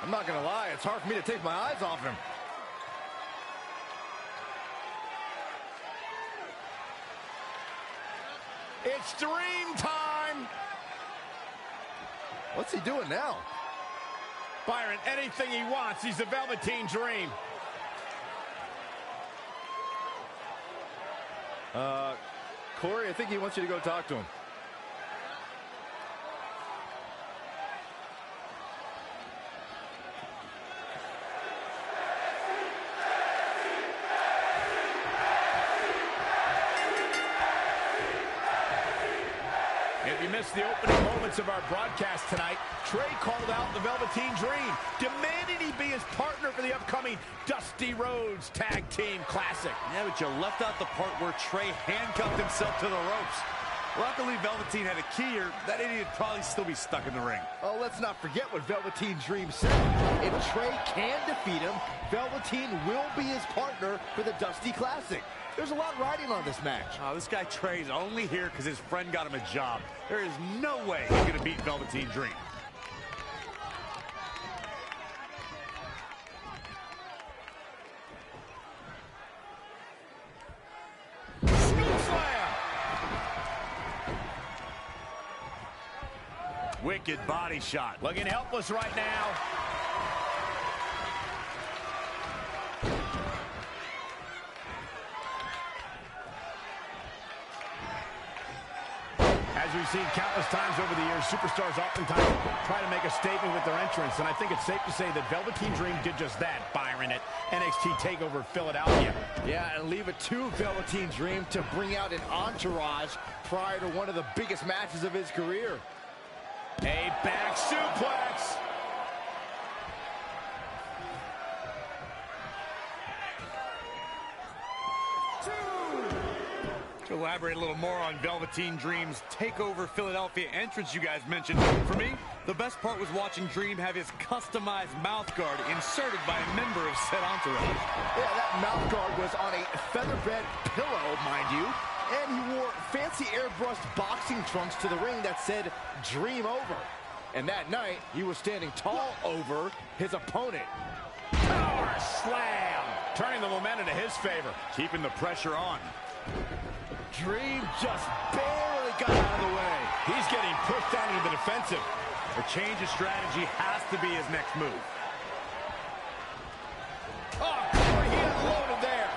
I'm not gonna lie, it's hard for me to take my eyes off him. It's Dream Time! What's he doing now? Byron, anything he wants, he's the Velveteen Dream. Corey, I think he wants you to go talk to him. If you missed the opening moments of our broadcast tonight, Trey called out the Velveteen Dream, demanding he be his partner for the upcoming Dusty Rhodes Tag Team Classic. Yeah, but you left out the part where Trey handcuffed himself to the ropes. Luckily, Velveteen had a key, or that idiot would probably still be stuck in the ring. Oh, let's not forget what Velveteen Dream said. If Trey can defeat him, Velveteen will be his partner for the Dusty Classic. There's a lot riding on this match. Oh, this guy Trey's only here because his friend got him a job. There is no way he's going to beat Velveteen Dream. Wicked body shot. Looking helpless right now. As we've seen countless times over the years, superstars oftentimes try to make a statement with their entrance, and I think it's safe to say that Velveteen Dream did just that, Byron, at NXT TakeOver Philadelphia. Yeah, and leave it to Velveteen Dream to bring out an entourage prior to one of the biggest matches of his career. A back suplex. To elaborate a little more on Velveteen Dream's TakeOver Philadelphia entrance you guys mentioned, for me, the best part was watching Dream have his customized mouth guard inserted by a member of said entourage. Yeah, that mouth guard was on a featherbed pillow, mind you, and he wore fancy airbrushed boxing trunks to the ring that said Dream Over. And that night, he was standing tall over his opponent. Power slam! Turning the momentum to his favor. Keeping the pressure on. Dream just barely got out of the way. He's getting pushed down into the defensive. A change of strategy has to be his next move. Oh, boy, he unloaded there.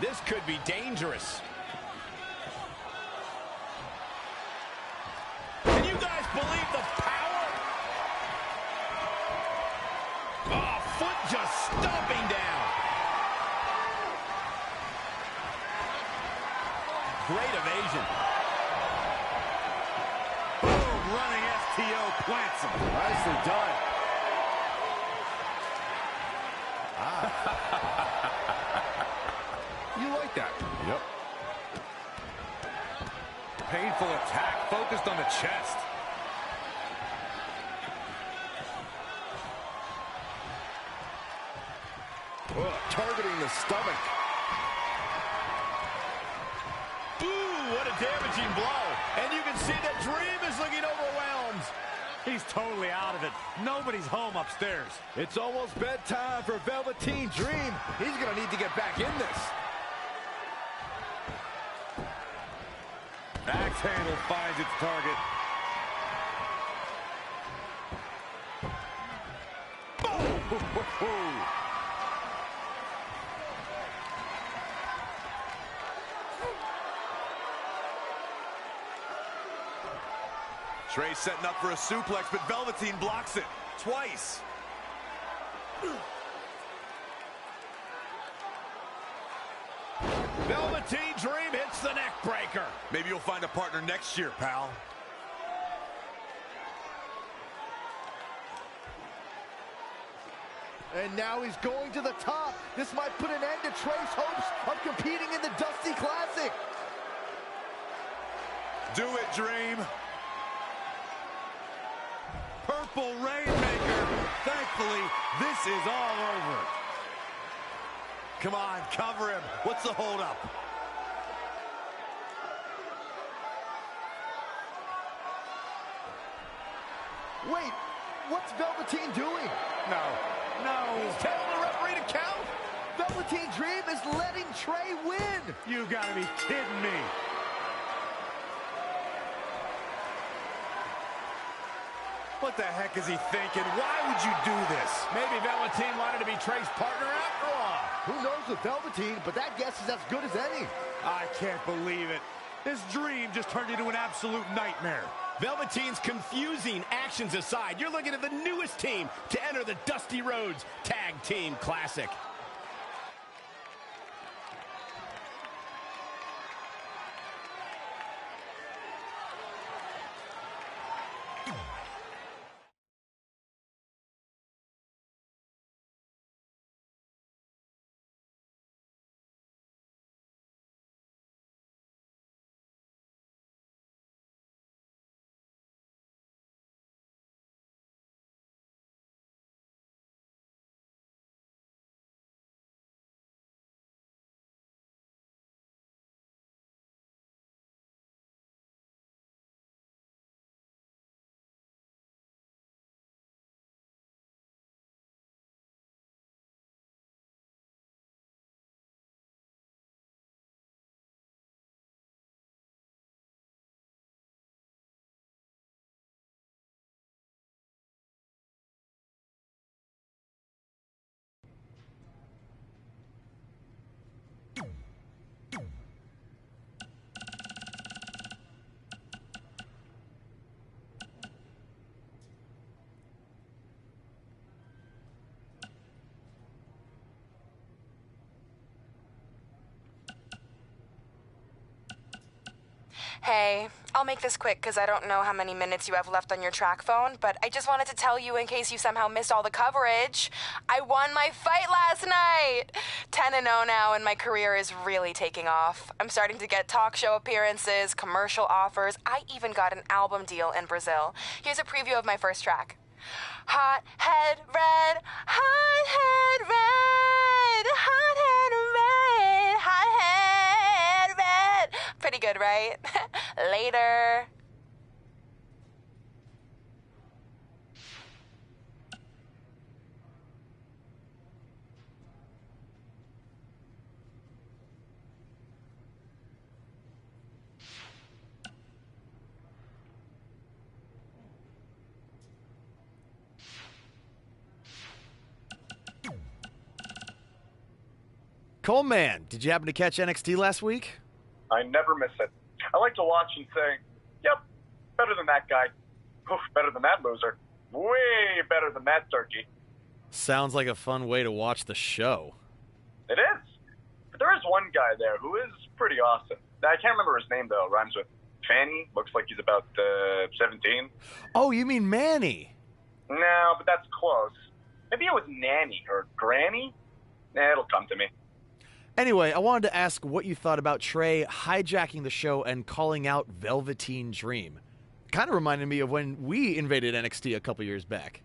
This could be dangerous. Can you guys believe the power? Oh, foot just stomping down. Great evasion. Boom, running STO plants him. Nicely done. You like that? Yep. Painful attack focused on the chest. Oh, targeting the stomach. Ooh, what a damaging blow. And you can see that Dream is looking overwhelmed. He's totally out of it. Nobody's home upstairs. It's almost bedtime for Velveteen Dream. He's going to need to get back in this. Axe handle finds its target. Boom! Trey setting up for a suplex, but Velveteen blocks it twice. Velveteen Dream hits the neck breaker. Maybe you'll find a partner next year, pal. And now he's going to the top. This might put an end to Trey's hopes of competing in the Dusty Classic. Do it, Dream. Purple Rainmaker. Thankfully, this is all over. Come on, cover him. What's the holdup? Wait, what's Velveteen doing? No. He's telling the referee to count. Velveteen Dream is letting Trey win. You gotta be kidding me. What the heck is he thinking? Why would you do this? Maybe Velveteen wanted to be Trey's partner after all. Who knows with Velveteen, but that guess is as good as any. I can't believe it. This Dream just turned into an absolute nightmare. Velveteen's confusing actions aside, you're looking at the newest team to enter the Dusty Rhodes Tag Team Classic. Hey, I'll make this quick because I don't know how many minutes you have left on your track phone, but I just wanted to tell you in case you somehow missed all the coverage. I won my fight last night! 10-0 now, and my career is really taking off. I'm starting to get talk show appearances, commercial offers. I even got an album deal in Brazil. Here's a preview of my first track. Hot head red, hot head red, hot head red, hot head red. Pretty good, right? Later. Coleman, did you happen to catch NXT last week? I never miss it. I like to watch and say, yep, better than that guy. Oof, better than that loser. Way better than that turkey. Sounds like a fun way to watch the show. It is. But there is one guy there who is pretty awesome. I can't remember his name, though. Rhymes with Fanny. Looks like he's about 17. Oh, you mean Manny? No, but that's close. Maybe it was Nanny or Granny? It'll come to me. Anyway, I wanted to ask what you thought about Trey hijacking the show and calling out Velveteen Dream. Kind of reminded me of when we invaded NXT a couple years back.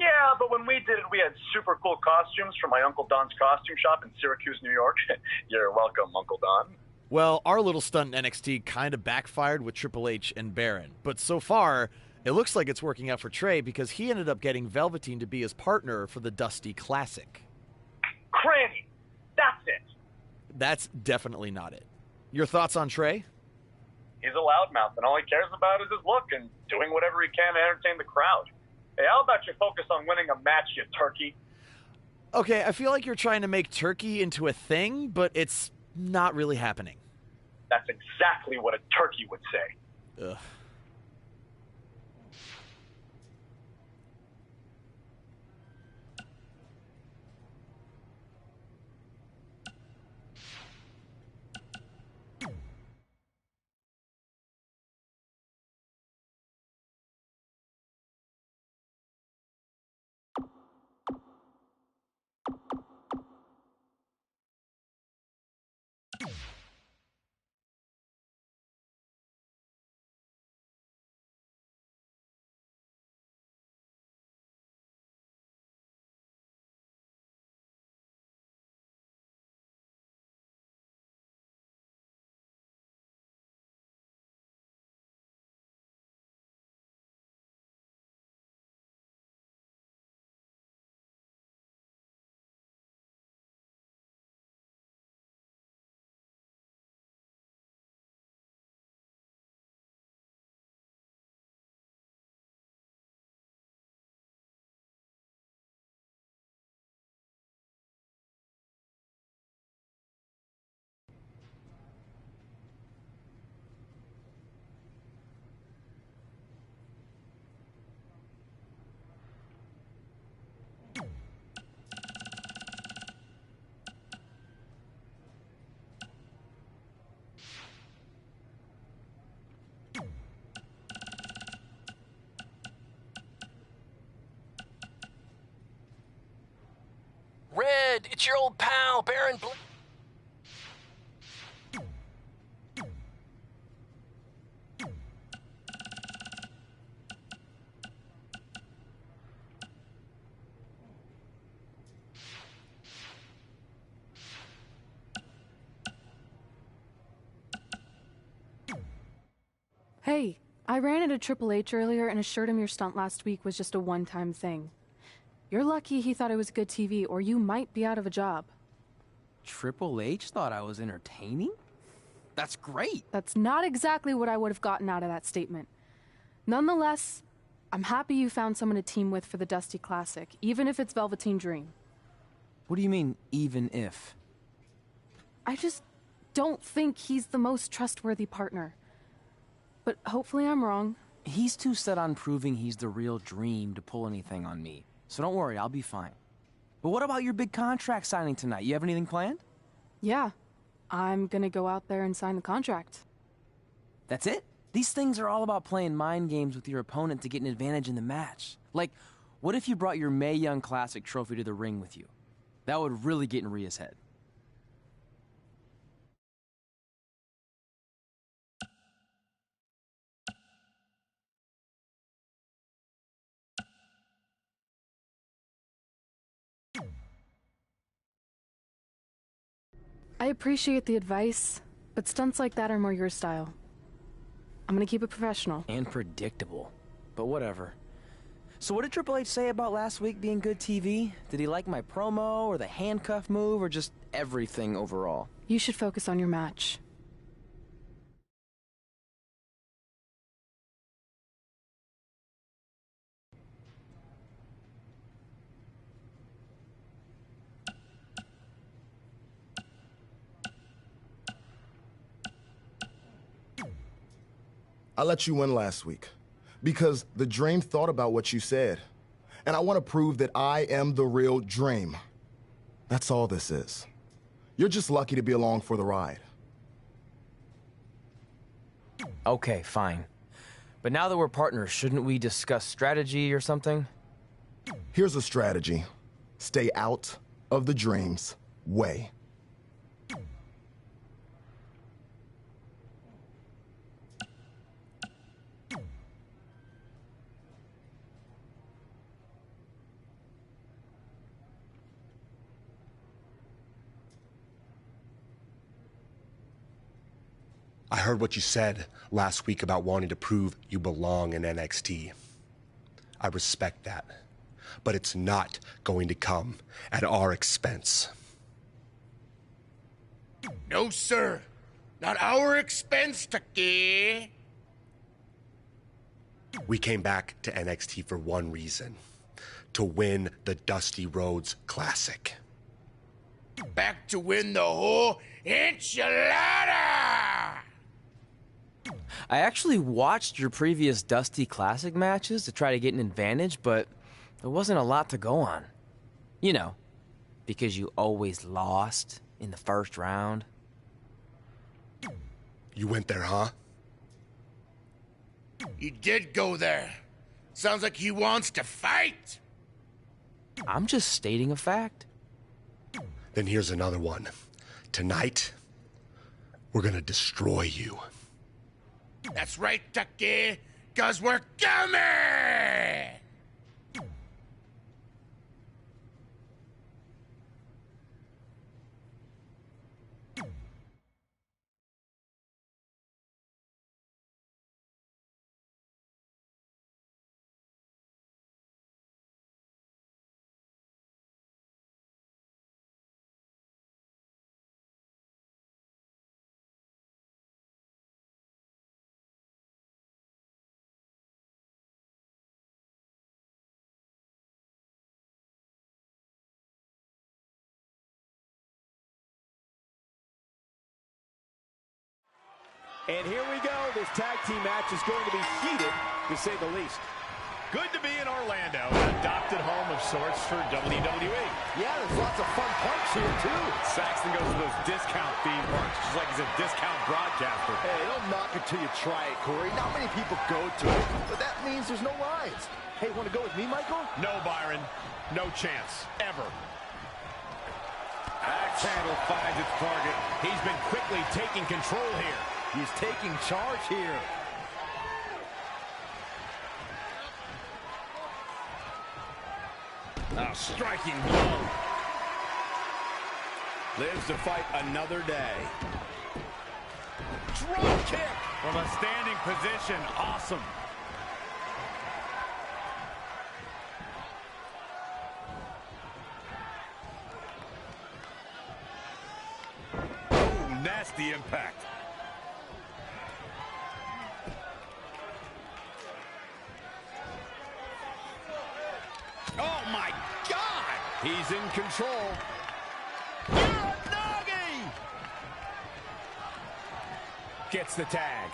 Yeah, but when we did it, we had super cool costumes from my Uncle Don's costume shop in Syracuse, New York. You're welcome, Uncle Don. Well, our little stunt in NXT kind of backfired with Triple H and Baron. But so far, it looks like it's working out for Trey because he ended up getting Velveteen to be his partner for the Dusty Classic. Cranny! That's it! That's definitely not it. Your thoughts on Trey? He's a loudmouth, and all he cares about is his look and doing whatever he can to entertain the crowd. Hey, how about you focus on winning a match, you turkey? Okay, I feel like you're trying to make turkey into a thing, but it's not really happening. That's exactly what a turkey would say. Ugh. It's your old pal, Baron Blade. Hey, I ran into Triple H earlier and assured him your stunt last week was just a one-time thing. You're lucky he thought it was good TV, or you might be out of a job. Triple H thought I was entertaining? That's great. That's not exactly what I would have gotten out of that statement. Nonetheless, I'm happy you found someone to team with for the Dusty Classic, even if it's Velveteen Dream. What do you mean, even if? I just don't think he's the most trustworthy partner. But hopefully I'm wrong. He's too set on proving he's the real Dream to pull anything on me. So don't worry, I'll be fine. But what about your big contract signing tonight? You have anything planned? Yeah, I'm gonna go out there and sign the contract. That's it? These things are all about playing mind games with your opponent to get an advantage in the match. Like, what if you brought your Mae Young Classic trophy to the ring with you? That would really get in Rhea's head. I appreciate the advice, but stunts like that are more your style. I'm gonna keep it professional. And predictable. But whatever. So what did Triple H say about last week being good TV? Did he like my promo, or the handcuff move, or just everything overall? You should focus on your match. I let you win last week because the Dream thought about what you said. And I want to prove that I am the real Dream. That's all this is. You're just lucky to be along for the ride. Okay, fine. But now that we're partners, shouldn't we discuss strategy or something? Here's a strategy. Stay out of the Dream's way. I heard what you said last week about wanting to prove you belong in NXT. I respect that, but it's not going to come at our expense. No, sir. Not our expense, Taki. We came back to NXT for one reason: to win the Dusty Rhodes Classic. Back to win the whole enchilada! I actually watched your previous Dusty Classic matches to try to get an advantage, but there wasn't a lot to go on. You know, because you always lost in the first round. You went there, huh? He did go there. Sounds like he wants to fight. I'm just stating a fact. Then here's another one. Tonight, we're gonna destroy you. That's right, Taki, 'cause we're coming! And here we go. This tag team match is going to be heated, to say the least. Good to be in Orlando, an adopted home of sorts for WWE. Yeah, there's lots of fun parks here, too. Saxton goes to those discount theme parks, just like he's a discount broadcaster. Hey, don't knock it till you try it, Corey. Not many people go to it, but that means there's no lines. Hey, want to go with me, Michael? No, Byron. No chance. Ever. axe handle finds its target. He's been quickly taking control here. He's taking charge here. A striking blow. Lives to fight another day. Drop kick from a standing position. Awesome. Oh, nasty impact. Oh, my God! He's in control. Uranagi! Gets the tag.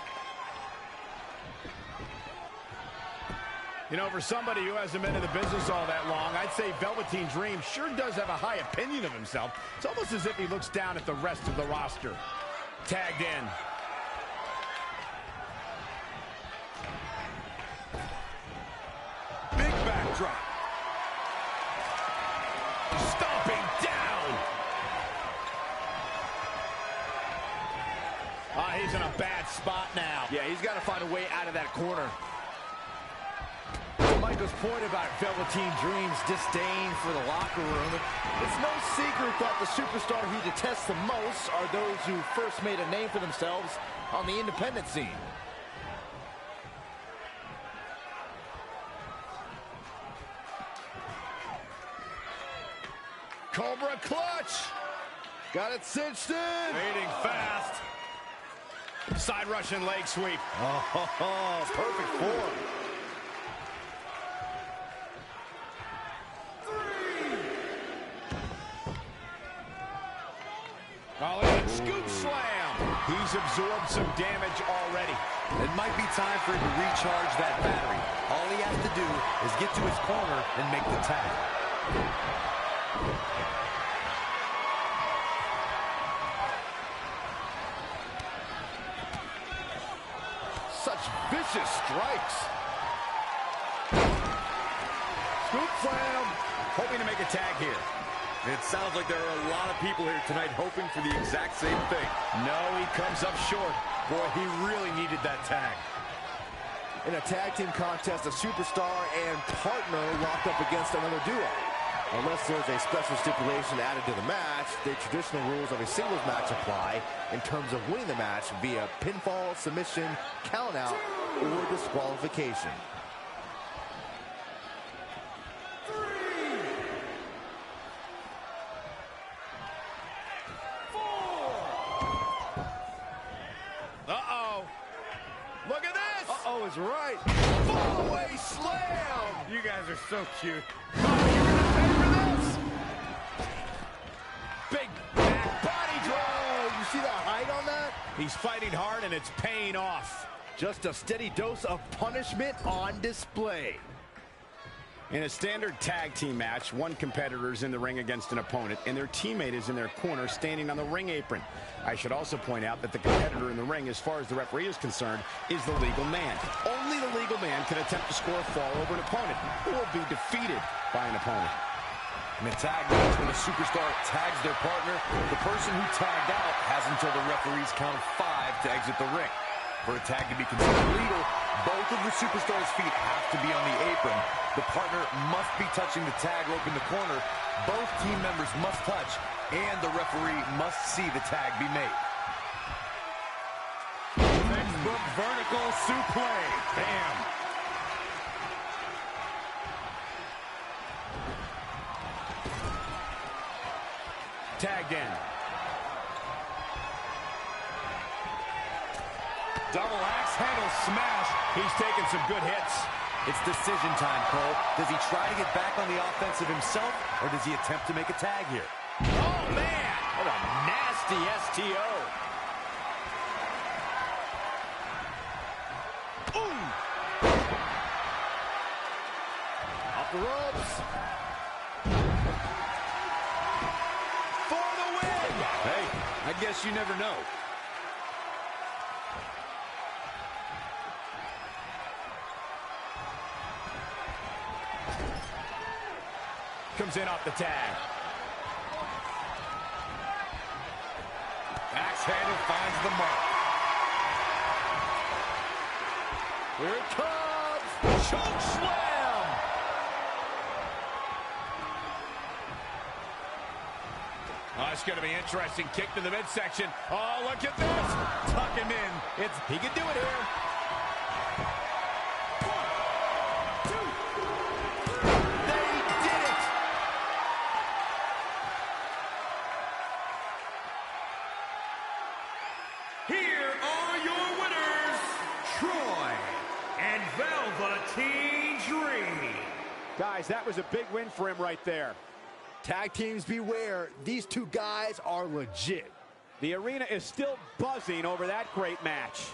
You know, for somebody who hasn't been in the business all that long, I'd say Velveteen Dream sure does have a high opinion of himself. It's almost as if he looks down at the rest of the roster. Tagged in. Big backdrop. Stomping down. He's in a bad spot now. Yeah, he's got to find a way out of that corner. Michael's point about Velveteen Dream's disdain for the locker room. It's no secret that the superstar he detests the most are those who first made a name for themselves on the independent scene. Cobra clutch. Got it cinched in. Fading fast. Side Russian leg sweep. Oh, perfect form. Oh, and scoop slam. He's absorbed some damage already. It might be time for him to recharge that battery. All he has to do is get to his corner and make the tag. Such vicious strikes. Scoop slam. Hoping to make a tag here. It sounds like there are a lot of people here tonight hoping for the exact same thing. No, he comes up short. Boy, he really needed that tag. In a tag team contest, a superstar and partner locked up against another duo. Unless there's a special stipulation added to the match, the traditional rules of a singles match apply in terms of winning the match via pinfall, submission, countout, or disqualification. Uh-oh. Look at this. Uh-oh is right. Fall-away slam. You guys are so cute. Big back body drop. You see the height on that? He's fighting hard and it's paying off. Just a steady dose of punishment on display. In a standard tag team match, one competitor is in the ring against an opponent, and their teammate is in their corner standing on the ring apron. I should also point out that the competitor in the ring, as far as the referee is concerned, is the legal man. Only the legal man can attempt to score a fall over an opponent or be defeated by an opponent. In a tag match, when a superstar tags their partner, the person who tagged out has until the referee's count of 5 to exit the ring. For a tag to be considered legal, both of the superstar's feet have to be on the apron. The partner must be touching the tag rope in the corner. Both team members must touch, and the referee must see the tag be made. Textbook vertical suplex. Bam. Tagged in. Double axe handle smash. He's taking some good hits. It's decision time, Cole. Does he try to get back on the offensive himself, or does he attempt to make a tag here? Oh, man! What a nasty STO. Ooh! Off the ropes. For the win! Hey, I guess you never know. Comes in off the tag. head and finds the mark. Here it comes. Choke slam. Oh, it's going to be interesting. Kick to the midsection. Oh, look at this. Tuck him in. He can do it here. Here are your winners, Troy and Velveteen Dream. Guys, that was a big win for him right there. Tag teams beware. These two guys are legit. The arena is still buzzing over that great match.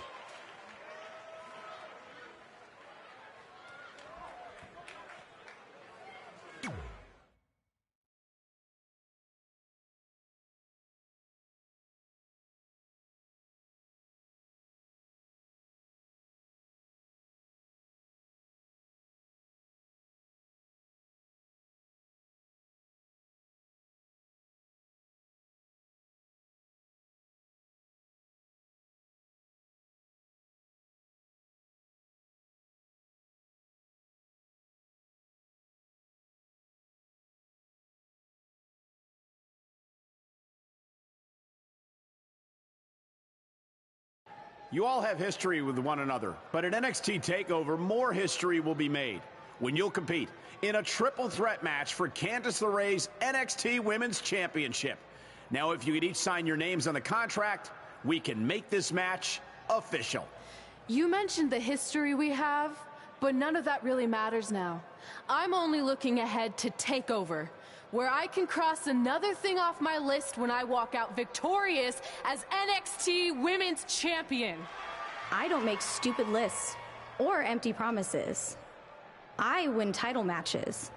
You all have history with one another, but at NXT TakeOver, more history will be made when you'll compete in a triple threat match for Candice LeRae's NXT Women's Championship. Now, if you could each sign your names on the contract, we can make this match official. You mentioned the history we have, but none of that really matters now. I'm only looking ahead to TakeOver, where I can cross another thing off my list when I walk out victorious as NXT Women's Champion. I don't make stupid lists or empty promises. I win title matches,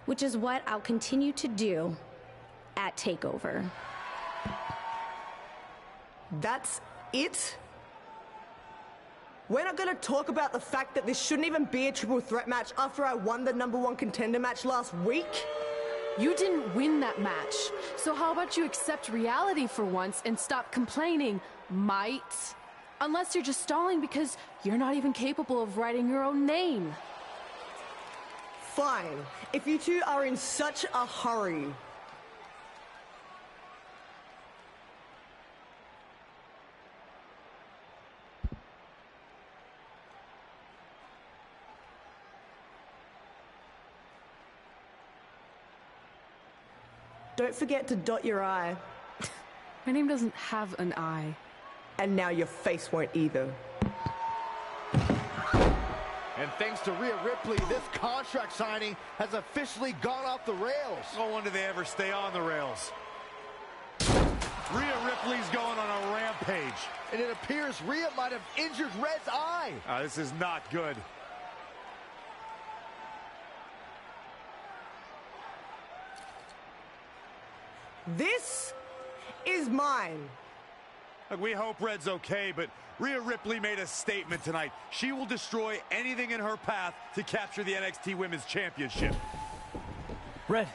which is what I'll continue to do at TakeOver. That's it? We're not gonna talk about the fact that this shouldn't even be a triple threat match after I won the #1 contender match last week? You didn't win that match, so how about you accept reality for once and stop complaining, might? Unless you're just stalling because you're not even capable of writing your own name. Fine, if you two are in such a hurry. Don't forget to dot your I. My name doesn't have an I. And now your face won't either. And thanks to Rhea Ripley, this contract signing has officially gone off the rails. No wonder they ever stay on the rails. Rhea Ripley's going on a rampage. And it appears Rhea might have injured Red's eye. This is not good. This is mine. Look, we hope Red's okay, but Rhea Ripley made a statement tonight. She will destroy anything in her path to capture the NXT Women's Championship. Red,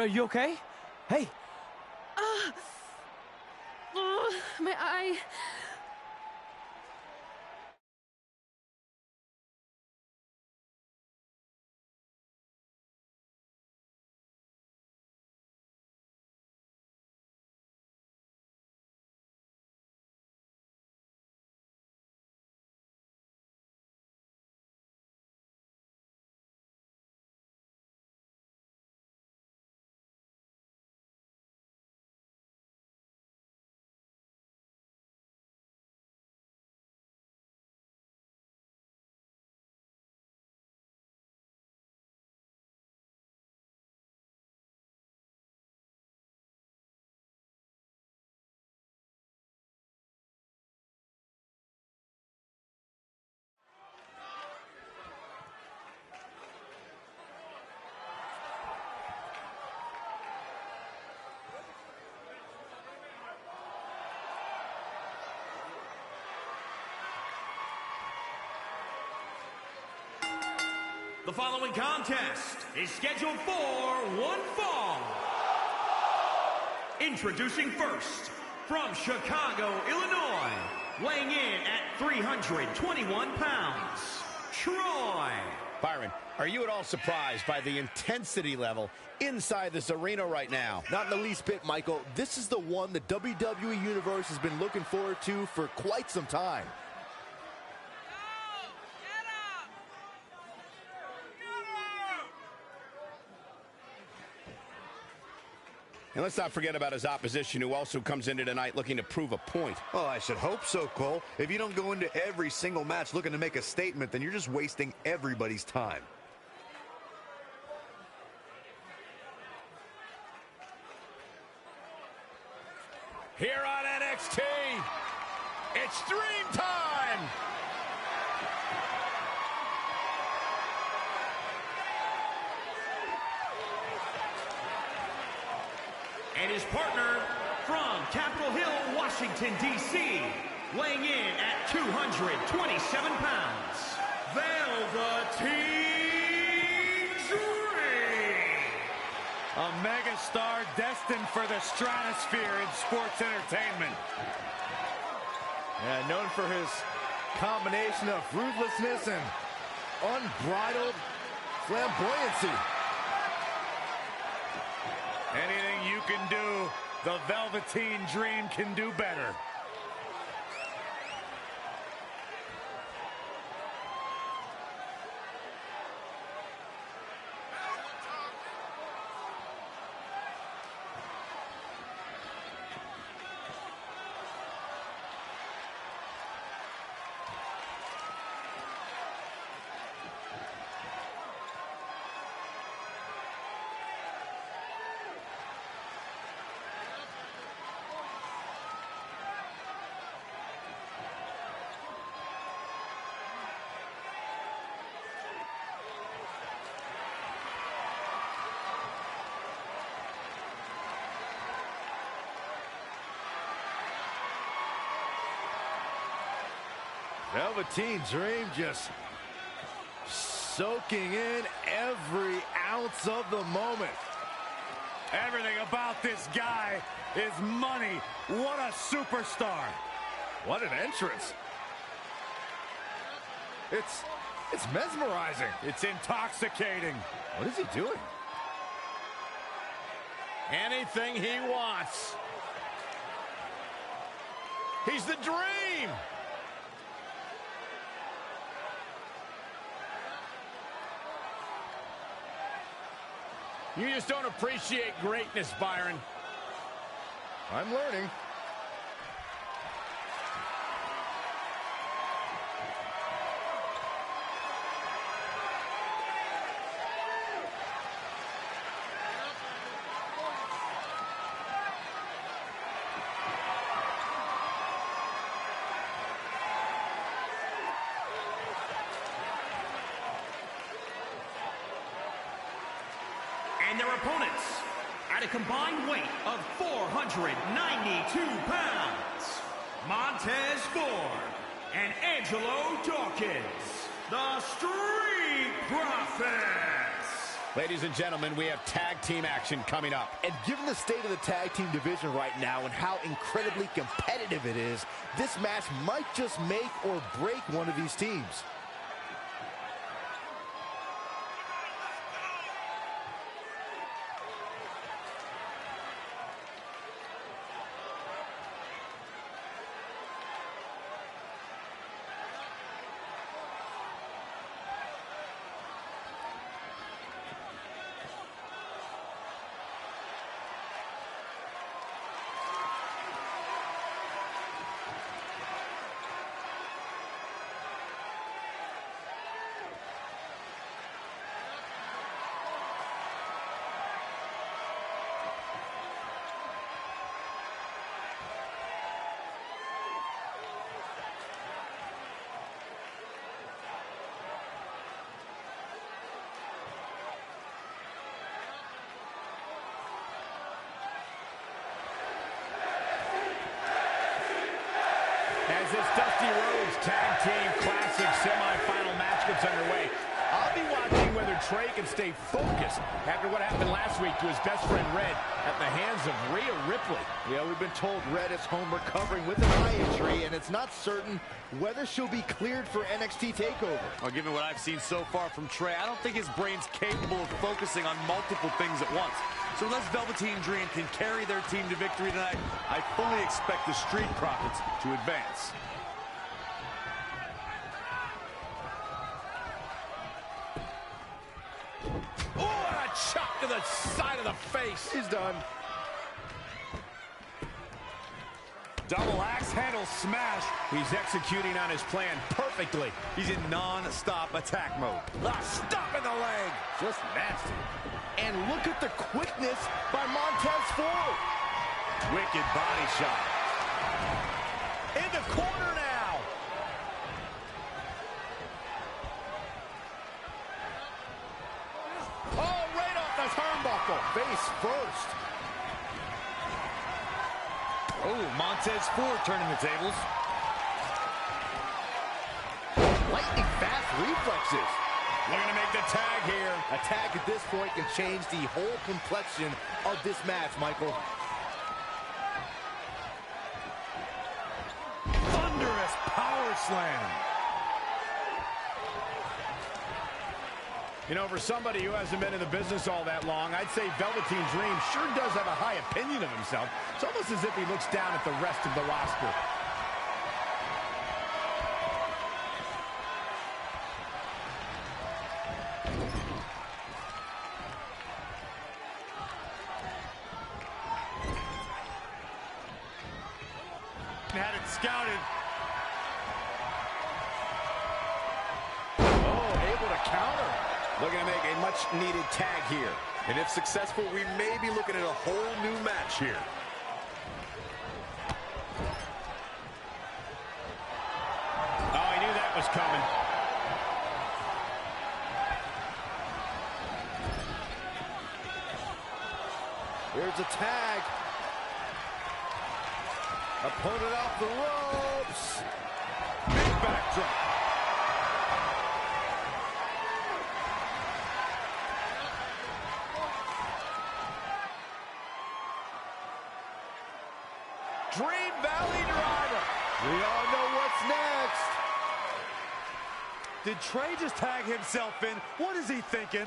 you okay? Hey. My eye. The following contest is scheduled for one fall. Introducing first, from Chicago, Illinois, weighing in at 321 pounds, Troy. Byron, are you at all surprised by the intensity level inside this arena right now? Not in the least bit, Michael. This is the one the WWE Universe has been looking forward to for quite some time. And let's not forget about his opposition, who also comes into tonight looking to prove a point. Well, I should hope so, Cole. If you don't go into every single match looking to make a statement, then you're just wasting everybody's time. Here on NXT, it's Dream Time! And his partner from Capitol Hill, Washington, D.C., weighing in at 227 pounds, Velveteen Dream. A megastar destined for the stratosphere in sports entertainment. Yeah, known for his combination of ruthlessness and unbridled flamboyancy. Anything you can do, the Velveteen Dream can do better. Velveteen Dream just soaking in every ounce of the moment. Everything about this guy is money. What a superstar. What an entrance. It's mesmerizing. It's intoxicating. What is he doing? Anything he wants. He's the Dream. You just don't appreciate greatness, Byron. I'm learning. And their opponents, at a combined weight of 492 pounds, Montez Ford and Angelo Dawkins, the Street Profits. Ladies and gentlemen, we have tag team action coming up. And given the state of the tag team division right now and how incredibly competitive it is, this match might just make or break one of these teams. As this Dusty Rhodes Tag Team Classic semifinal match gets underway, I'll be watching whether Trey can stay focused after what happened last week to his best friend Red at the hands of Rhea Ripley. Yeah, we've been told Red is home recovering with an eye injury, and it's not certain whether she'll be cleared for NXT TakeOver. Well, given what I've seen so far from Trey, I don't think his brain's capable of focusing on multiple things at once. So unless Velveteen Dream can carry their team to victory tonight, I fully expect the Street Profits to advance. Oh, and a chop to the side of the face. He's done. Double axe handle smash. He's executing on his plan perfectly. He's in non-stop attack mode. Stop in the leg. Just nasty. And look at the quickness by Montez Ford. Wicked body shot. In the corner now. Oh, right off the turnbuckle. Face first. Oh, Montez Ford turning the tables. Lightning fast reflexes. Looking to make the tag here. A tag at this point can change the whole complexion of this match, Michael. Thunderous power slam. You know, for somebody who hasn't been in the business all that long, I'd say Velveteen Dream sure does have a high opinion of himself. It's almost as if he looks down at the rest of the roster. Had it scouted. Oh, able to counter. Looking to make a much-needed tag here. And if successful, we may be looking at a whole new match here. Oh, he knew that was coming. Here's a tag. Opponent off the ropes. Big backdrop. Dream Valley Driver. We all know what's next. Did Trey just tag himself in? What is he thinking?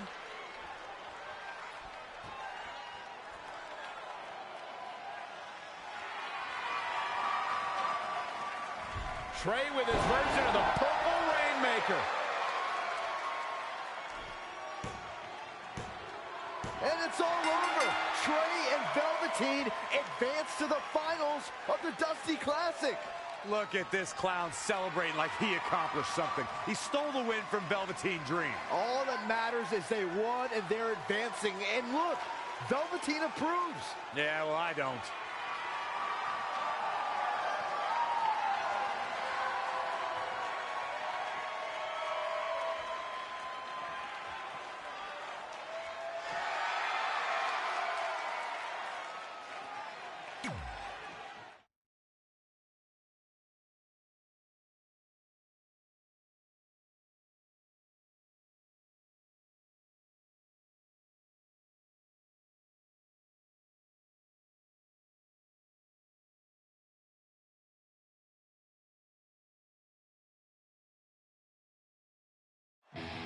Trey with his version of the Purple Rainmaker. And it's all over. Trey and Velveteen advance to the finals of the Dusty Classic. Look at this clown celebrating like he accomplished something. He stole the win from Velveteen Dream. All that matters is they won and they're advancing. And look, Velveteen approves. Yeah, well, I don't.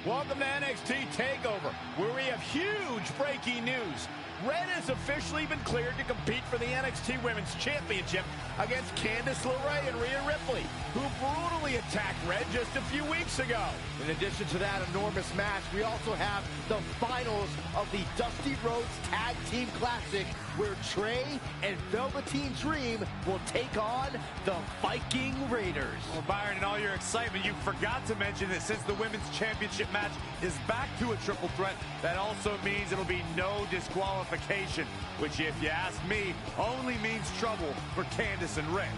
Welcome to NXT TakeOver, where we have huge breaking news. Red has officially been cleared to compete for the NXT Women's Championship against Candice LeRae and Rhea Ripley, who brutally attacked Red just a few weeks ago. In addition to that enormous match, we also have the finals of the Dusty Rhodes Tag Team Classic, where Trey and Velveteen Dream will take on the Viking Raiders. Well, Byron, in all your excitement, you forgot to mention that since the Women's Championship match is back to a triple threat, that also means it'll be no disqualification, which, if you ask me, only means trouble for Candice and Ray.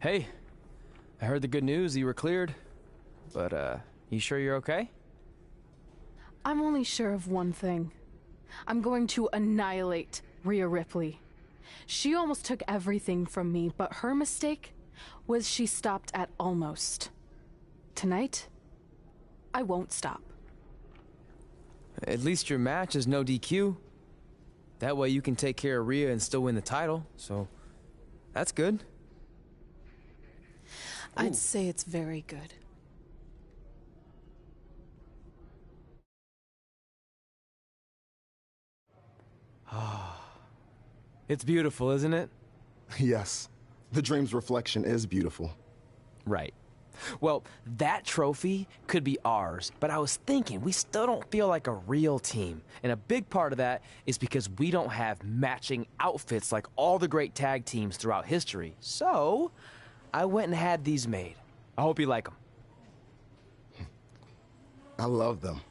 Hey, I heard the good news, you were cleared. But, you sure you're okay? I'm only sure of one thing. I'm going to annihilate Rhea Ripley. She almost took everything from me, but her mistake was she stopped at almost. Tonight, I won't stop. At least your match is no DQ. That way you can take care of Rhea and still win the title, so that's good. I'd say it's very good. It's beautiful, isn't it? Yes, the dream's reflection is beautiful. Right. Well, that trophy could be ours, but I was thinking we still don't feel like a real team. And a big part of that is because we don't have matching outfits like all the great tag teams throughout history. So, I went and had these made. I hope you like them. I love them.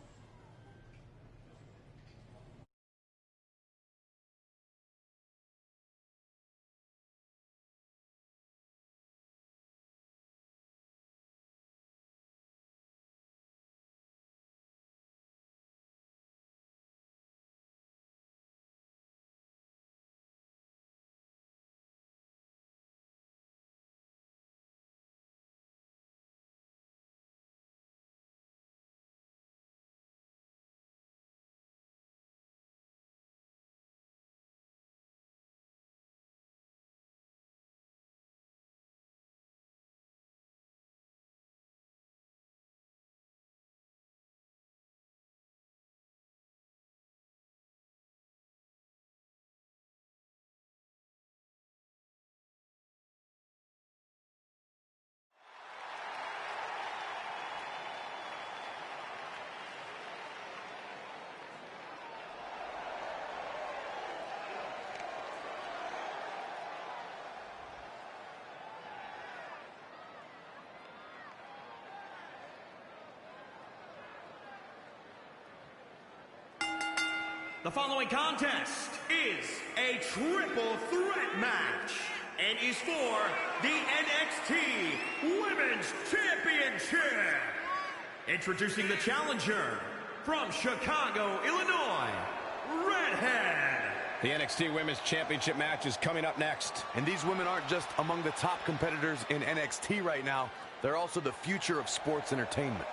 The following contest is a triple threat match and is for the NXT Women's Championship. Introducing the challenger from Chicago, Illinois, Redhead. The NXT Women's Championship match is coming up next. And these women aren't just among the top competitors in NXT right now. They're also the future of sports entertainment.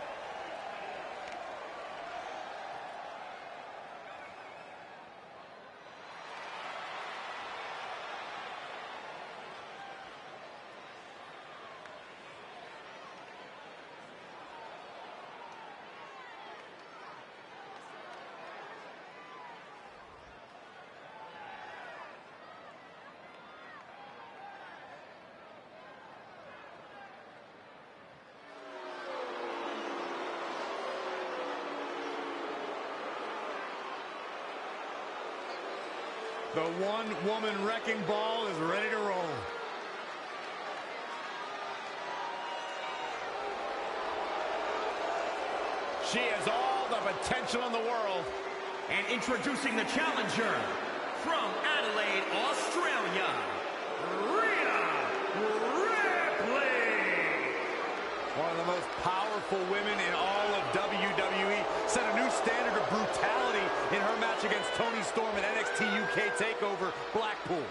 The one-woman wrecking ball is ready to roll. She has all the potential in the world. And introducing the challenger from Adelaide, Australia, Rhea Ripley. One of the most powerful women in all of WWE, set a new standard of brutality in her match against Toni Storm at NXT UK TakeOver Blackpool.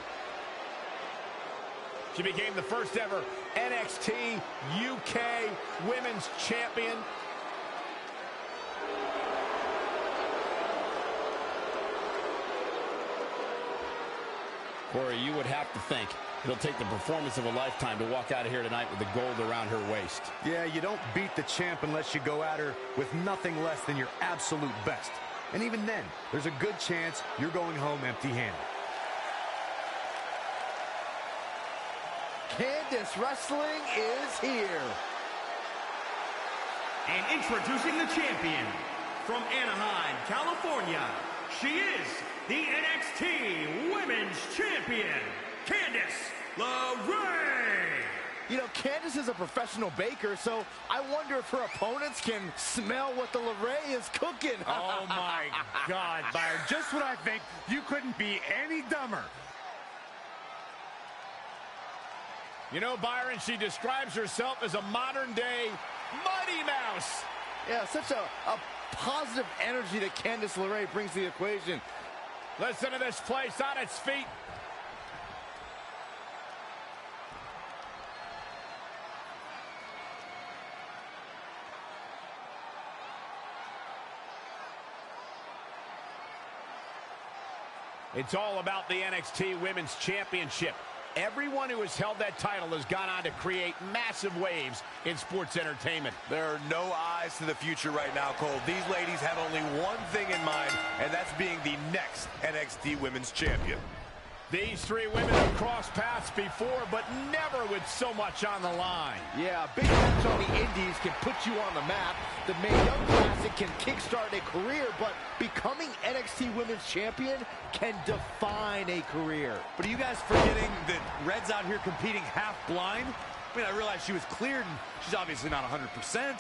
She became the first ever NXT UK Women's Champion. Corey, you would have to think it'll take the performance of a lifetime to walk out of here tonight with the gold around her waist. Yeah, you don't beat the champ unless you go at her with nothing less than your absolute best. And even then, there's a good chance you're going home empty-handed. Candice Wrestling is here. And introducing the champion from Anaheim, California, she is the NXT Women's Champion, Candice LeRae. You know, Candice is a professional baker, so I wonder if her opponents can smell what the LeRae is cooking. Oh, my God, Byron. Just when I think you couldn't be any dumber. You know, Byron, she describes herself as a modern-day Mighty Mouse. Yeah, such a positive energy that Candice LeRae brings to the equation. Listen to this place on its feet. It's all about the NXT Women's Championship. Everyone who has held that title has gone on to create massive waves in sports entertainment. There are no eyes to the future right now, Cole. These ladies have only one thing in mind, and that's being the next NXT Women's Champion. These three women have crossed paths before, but never with so much on the line. Yeah, a big match on the Indies can put you on the map. The Mae Young Classic can kickstart a career, but becoming NXT Women's Champion can define a career. But are you guys forgetting that Red's out here competing half blind? I mean, I realize she was cleared, and she's obviously not 100%.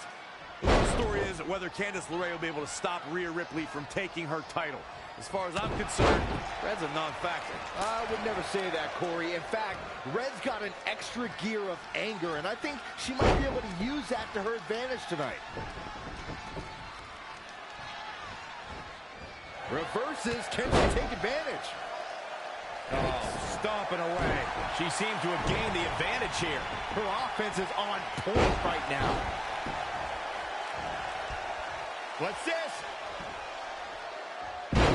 The story is whether Candice LeRae will be able to stop Rhea Ripley from taking her title. As far as I'm concerned, Red's a non-factor. I would never say that, Corey. In fact, Red's got an extra gear of anger, and I think she might be able to use that to her advantage tonight. Reverses, can she take advantage? Oh, stomping away. She seems to have gained the advantage here. Her offense is on point right now. What's this?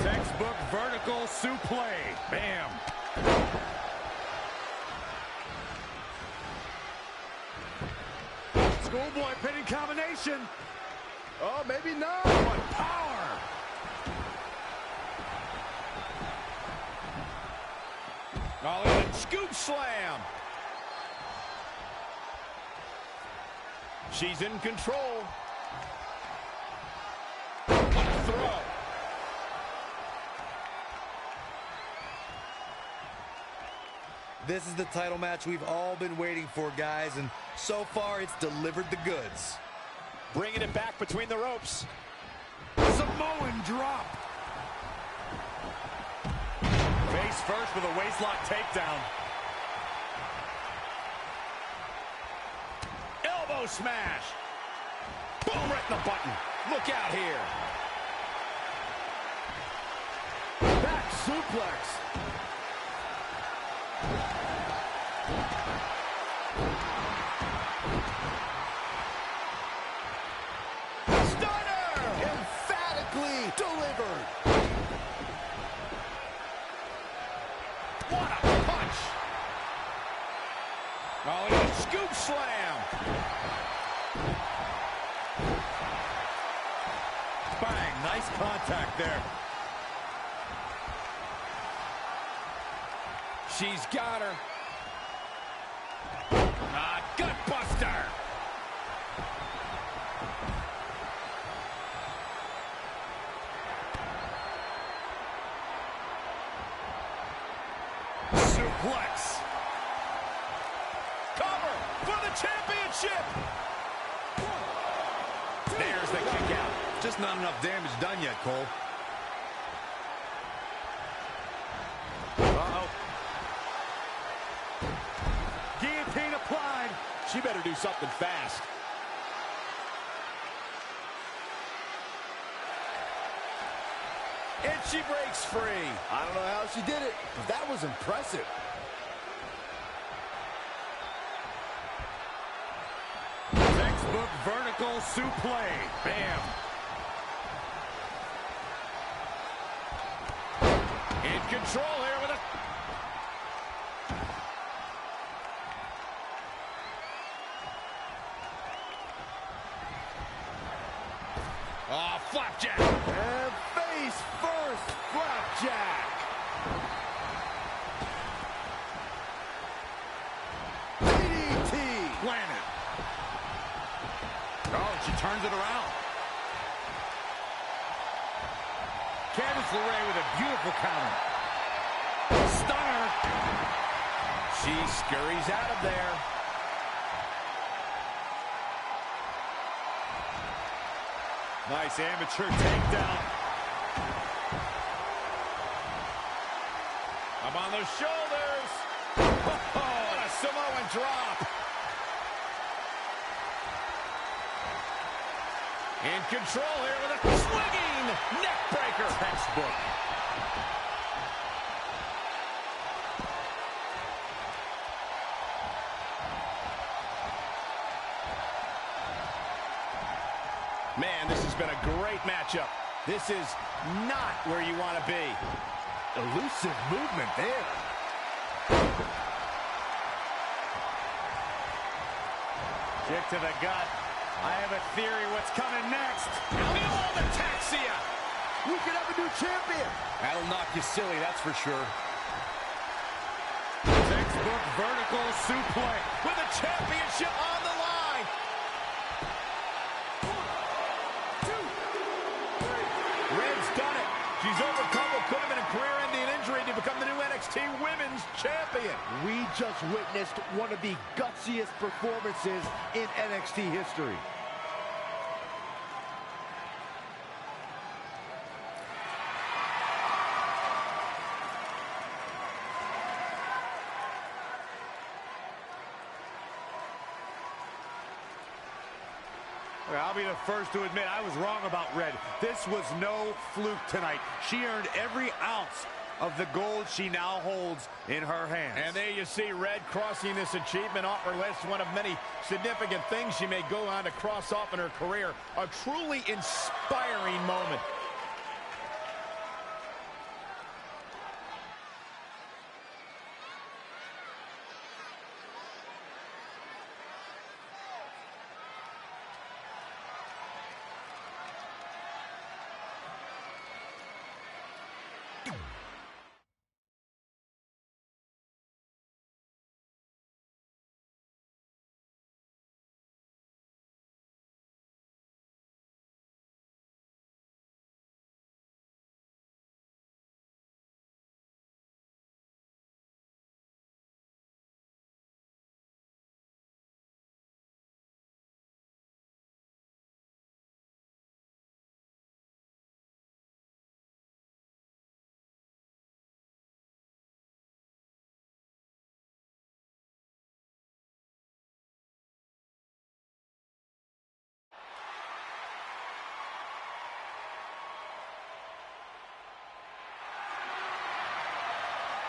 Textbook vertical suplex. Bam. Schoolboy pinning combination. Oh, maybe not. What power. All in. Scoop slam. She's in control. What a throw. This is the title match we've all been waiting for, guys, and so far it's delivered the goods. Bringing it back between the ropes. Samoan drop. Face first with a waistlock takedown. Elbow smash. Boom, right in the button. Look out here. Back suplex. Stunner! Emphatically delivered. What a punch! Oh, and a scoop slam. Bang, nice contact there. She's got her. Gut buster. Suplex. Cover for the championship. There's the kick out. Just not enough damage done yet, Cole. Uh-oh. Guillotine applied. She better do something fast. And she breaks free. I don't know how she did it, but that was impressive. Textbook vertical suplex. Bam. In control here with a... Oh, flapjack. And face first, flapjack. DDT. Landed. Oh, she turns it around. Candice LeRae with a beautiful counter. Stunner. She scurries out of there. Nice amateur takedown. Up on the shoulders. Oh, what a Samoan drop. In control here with a swinging neck breaker. Textbook. Man, this has been a great matchup. This is not where you want to be. Elusive movement there. Kick to the gut. I have a theory what's coming next. Now the Taxia. We could have a new champion. That'll knock you silly, that's for sure. Textbook vertical suplex with a championship on the line. 1, 2, 3. Red's done it. She's overcome what could have been a career-ending injury to become the new NXT Women's Champion. We just witnessed one of the gutsiest performances in NXT history. I'll be the first to admit I was wrong about Red. This was no fluke tonight. She earned every ounce of the gold she now holds in her hands. And there you see Red crossing this achievement off her list. One of many significant things she may go on to cross off in her career. A truly inspiring moment.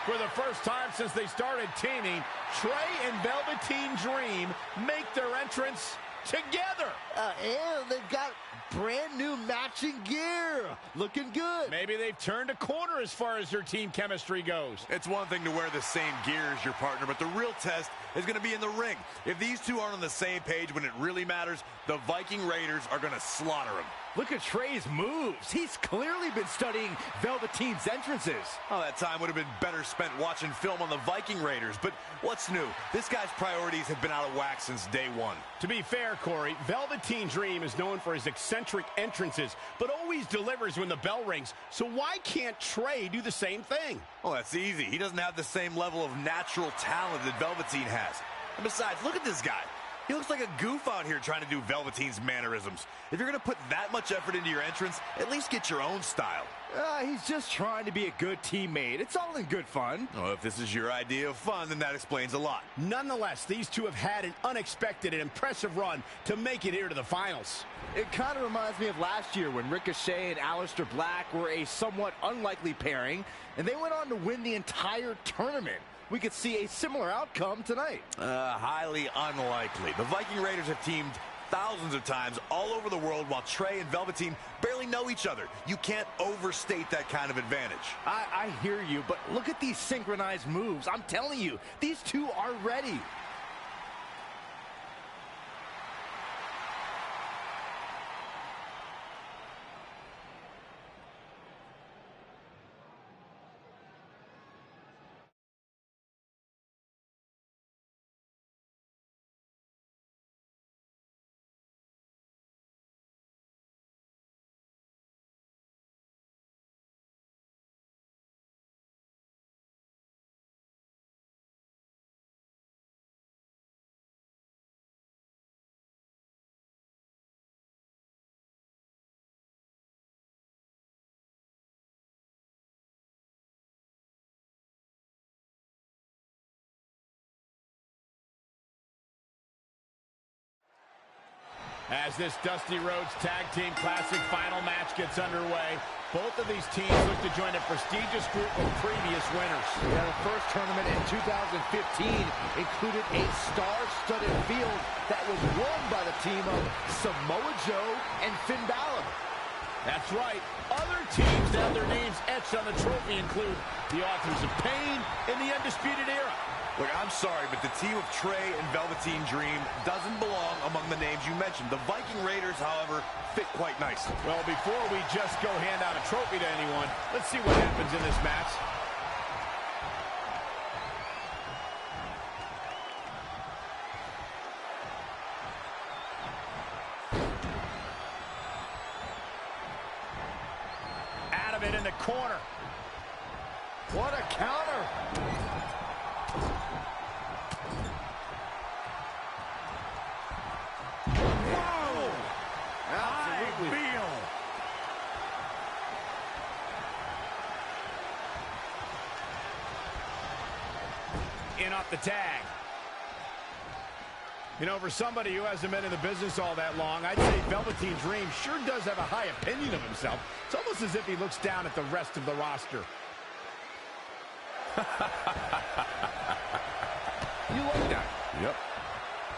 For the first time since they started teaming, Trey and Velveteen Dream make their entrance together. And they've got brand new matching gear. Looking good. Maybe they've turned a corner as far as their team chemistry goes. It's one thing to wear the same gear as your partner, but the real test is going to be in the ring. If these two aren't on the same page when it really matters, the Viking Raiders are going to slaughter them. Look at Trey's moves. He's clearly been studying Velveteen's entrances. Oh, that time would have been better spent watching film on the Viking Raiders. But what's new? This guy's priorities have been out of whack since day one. To be fair, Corey, Velveteen Dream is known for his eccentric entrances, but always delivers when the bell rings. So why can't Trey do the same thing? Well, that's easy. He doesn't have the same level of natural talent that Velveteen has. And besides, look at this guy. He looks like a goof out here trying to do Velveteen's mannerisms. If you're going to put that much effort into your entrance, at least get your own style. He's just trying to be a good teammate. It's all in good fun. Oh, if this is your idea of fun, then that explains a lot. Nonetheless, these two have had an unexpected and impressive run to make it here to the finals. It kind of reminds me of last year when Ricochet and Aleister Black were a somewhat unlikely pairing, and they went on to win the entire tournament. We could see a similar outcome tonight. Highly unlikely. The Viking Raiders have teamed thousands of times all over the world while Trey and Velveteen barely know each other. You can't overstate that kind of advantage. I hear you, but look at these synchronized moves. I'm telling you, these two are ready. As this Dusty Rhodes Tag Team Classic final match gets underway, both of these teams look to join a prestigious group of previous winners. Yeah, the first tournament in 2015 included a star-studded field that was won by the team of Samoa Joe and Finn Balor. That's right. Other teams that have their names etched on the trophy include the Authors of Pain and the Undisputed Era. Look, I'm sorry, but the team of Trey and Velveteen Dream doesn't belong among the names you mentioned. The Viking Raiders, however, fit quite nicely. Well, before we just go hand out a trophy to anyone, let's see what happens in this match. Out of it in the corner. What a counter! Whoa! Absolutely. In off the tag. You know, for somebody who hasn't been in the business all that long, I'd say Velveteen Dream sure does have a high opinion of himself. It's almost as if he looks down at the rest of the roster. You like that? Yep.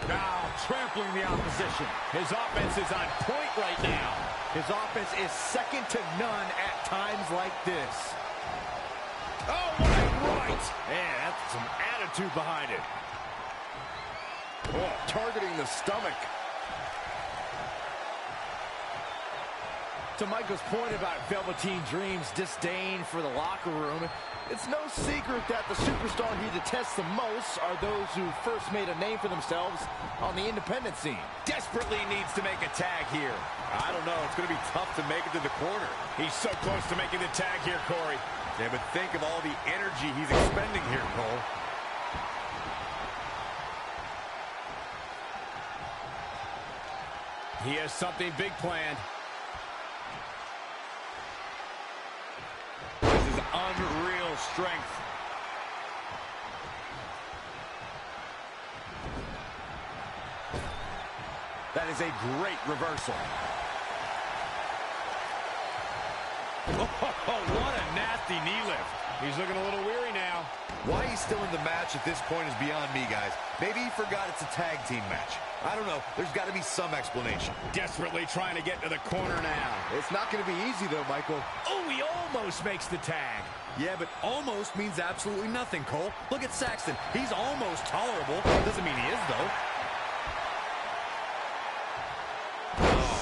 Now trampling the opposition. His offense is on point right now. His offense is second to none at times like this. Oh, what a right! Man, that's some attitude behind it. Oh, targeting the stomach. To Michael's point about Velveteen Dream's disdain for the locker room, it's no secret that the superstar he detests the most are those who first made a name for themselves on the independent scene. Desperately needs to make a tag here. I don't know. It's going to be tough to make it to the corner. He's so close to making the tag here, Corey. Yeah, but think of all the energy he's expending here, Cole. He has something big planned. This is unreal strength. That is a great reversal. Oh, what a nasty knee lift. He's looking a little weary now. Why he's still in the match at this point is beyond me, guys. Maybe he forgot it's a tag team match. I don't know. There's got to be some explanation. Desperately trying to get to the corner now. It's not going to be easy, though, Michael. Oh, he almost makes the tag. Yeah, but almost means absolutely nothing, Cole. Look at Saxton. He's almost tolerable. Doesn't mean he is, though.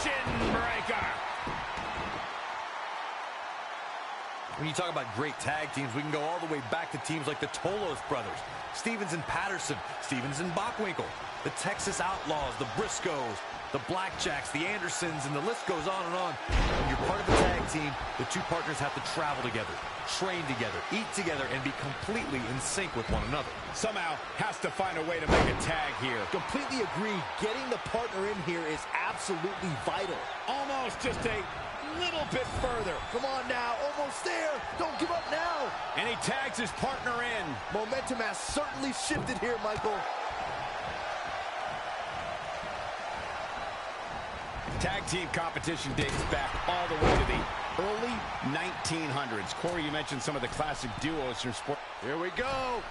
Shin breaker. When you talk about great tag teams, we can go all the way back to teams like the Tolos brothers, Stevens and Patterson, Stevens and Bockwinkel, the Texas Outlaws, the Briscoes, the Blackjacks, the Andersons, and the list goes on and on. When you're part of a tag team, the two partners have to travel together, train together, eat together, and be completely in sync with one another. Somehow has to find a way to make a tag here. Completely agree. Getting the partner in here is absolutely vital. Almost just a little bit further. Come on now, almost there. Don't give up now. And he tags his partner in. Momentum has certainly shifted here, Michael. Tag team competition dates back all the way to the early 1900s. Corey, you mentioned some of the classic duos in sport. Here we go.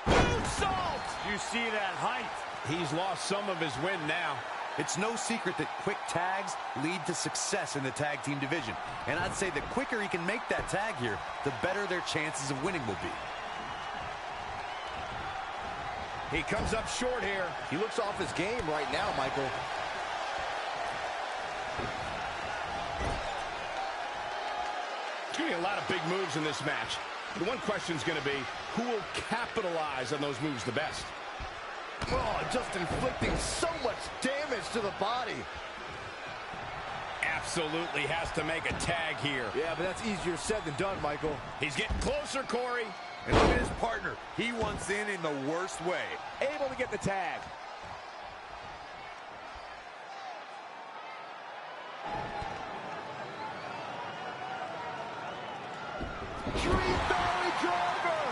Moonsault! You see that height? He's lost some of his wind now. It's no secret that quick tags lead to success in the tag team division. And I'd say the quicker he can make that tag here, the better their chances of winning will be. He comes up short here. He looks off his game right now, Michael. There's going to be a lot of big moves in this match. The one question is going to be, who will capitalize on those moves the best? Oh, just inflicting so much damage to the body. Absolutely has to make a tag here. Yeah, but that's easier said than done, Michael. He's getting closer, Corey. And look at his partner. He wants in the worst way. Able to get the tag. Dream Valley Driver.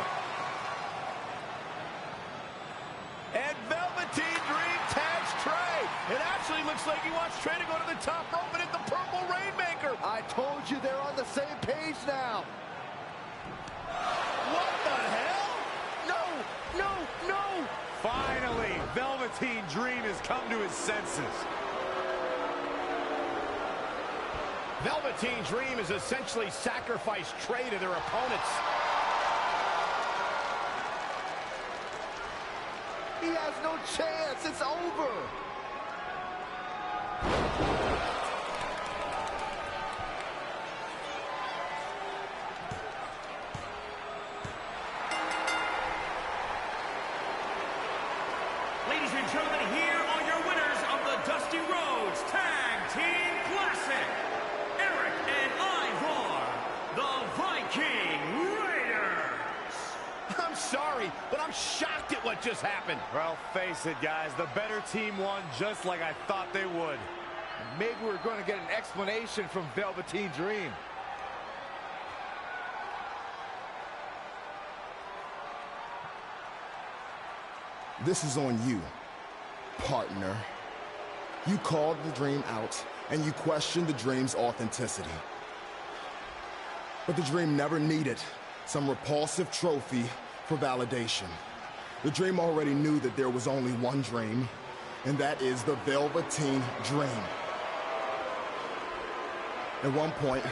And Velveteen Dream tags Trey. now. What the hell? No, no, no! Finally, Velveteen Dream has come to his senses. Velveteen Dream has essentially sacrificed Trey to their opponents. He has no chance. It's over. Ladies and gentlemen, here are your winners of the Dusty Rhodes Tag Team Classic. Eric and Ivar, the Viking Raiders. I'm sorry, but I'm shocked at what just happened. Well, face it, guys. The better team won just like I thought they would. Maybe we're going to get an explanation from Velveteen Dream. This is on you, partner. You called the Dream out, and you questioned the Dream's authenticity. But the Dream never needed some repulsive trophy for validation. The Dream already knew that there was only one Dream, and that is the Velveteen Dream. At one point,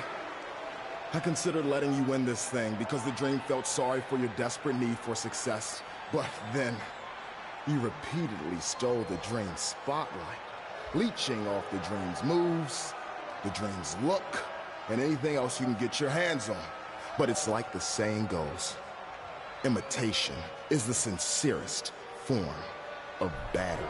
I considered letting you win this thing because the Dream felt sorry for your desperate need for success. But then, you repeatedly stole the Dream's spotlight, leeching off the Dream's moves, the Dream's look, and anything else you can get your hands on. But it's like the saying goes, imitation is the sincerest form of battery.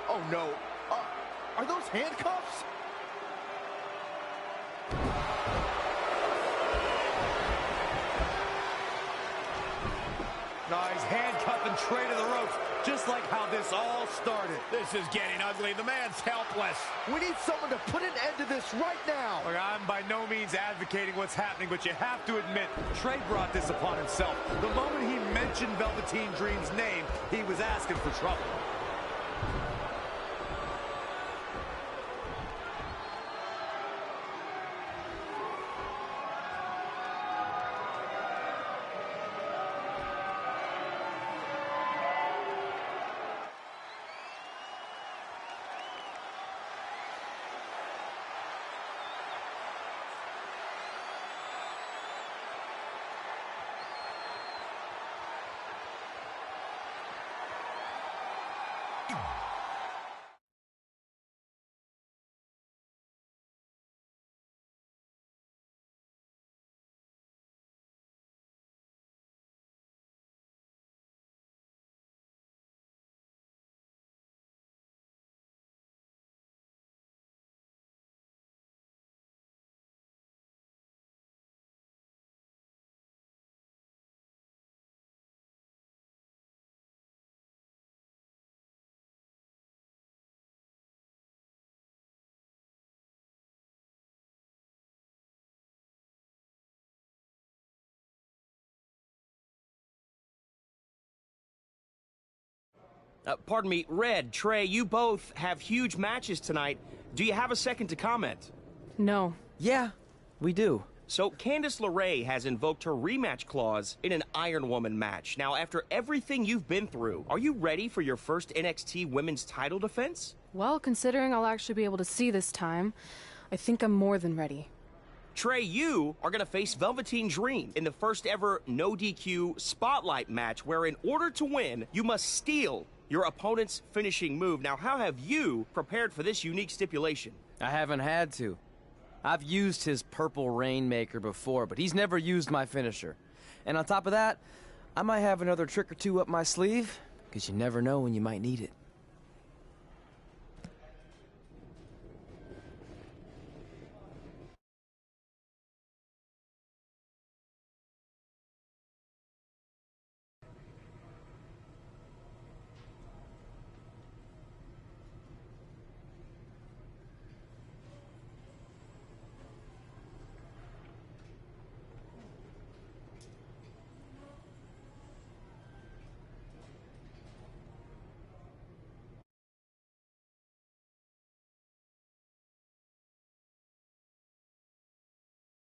Oh, no. Are those handcuffs? No, he's handcuffing Trey to the ropes, just like how this all started. This is getting ugly. The man's helpless. We need someone to put an end to this right now. Look, I'm by no means advocating what's happening, but you have to admit, Trey brought this upon himself. The moment he mentioned Velveteen Dream's name, he was asking for trouble. Pardon me, Red, Trey, you both have huge matches tonight. Do you have a second to comment? No. Yeah, we do. So, Candice LeRae has invoked her rematch clause in an Iron Woman match. Now, after everything you've been through, are you ready for your first NXT Women's title defense? Well, considering I'll actually be able to see this time, I think I'm more than ready. Trey, you are going to face Velveteen Dream in the first ever no DQ spotlight match where in order to win, you must steal your opponent's finishing move. Now, how have you prepared for this unique stipulation? I haven't had to. I've used his purple Rainmaker before, but he's never used my finisher. And on top of that, I might have another trick or two up my sleeve, because you never know when you might need it.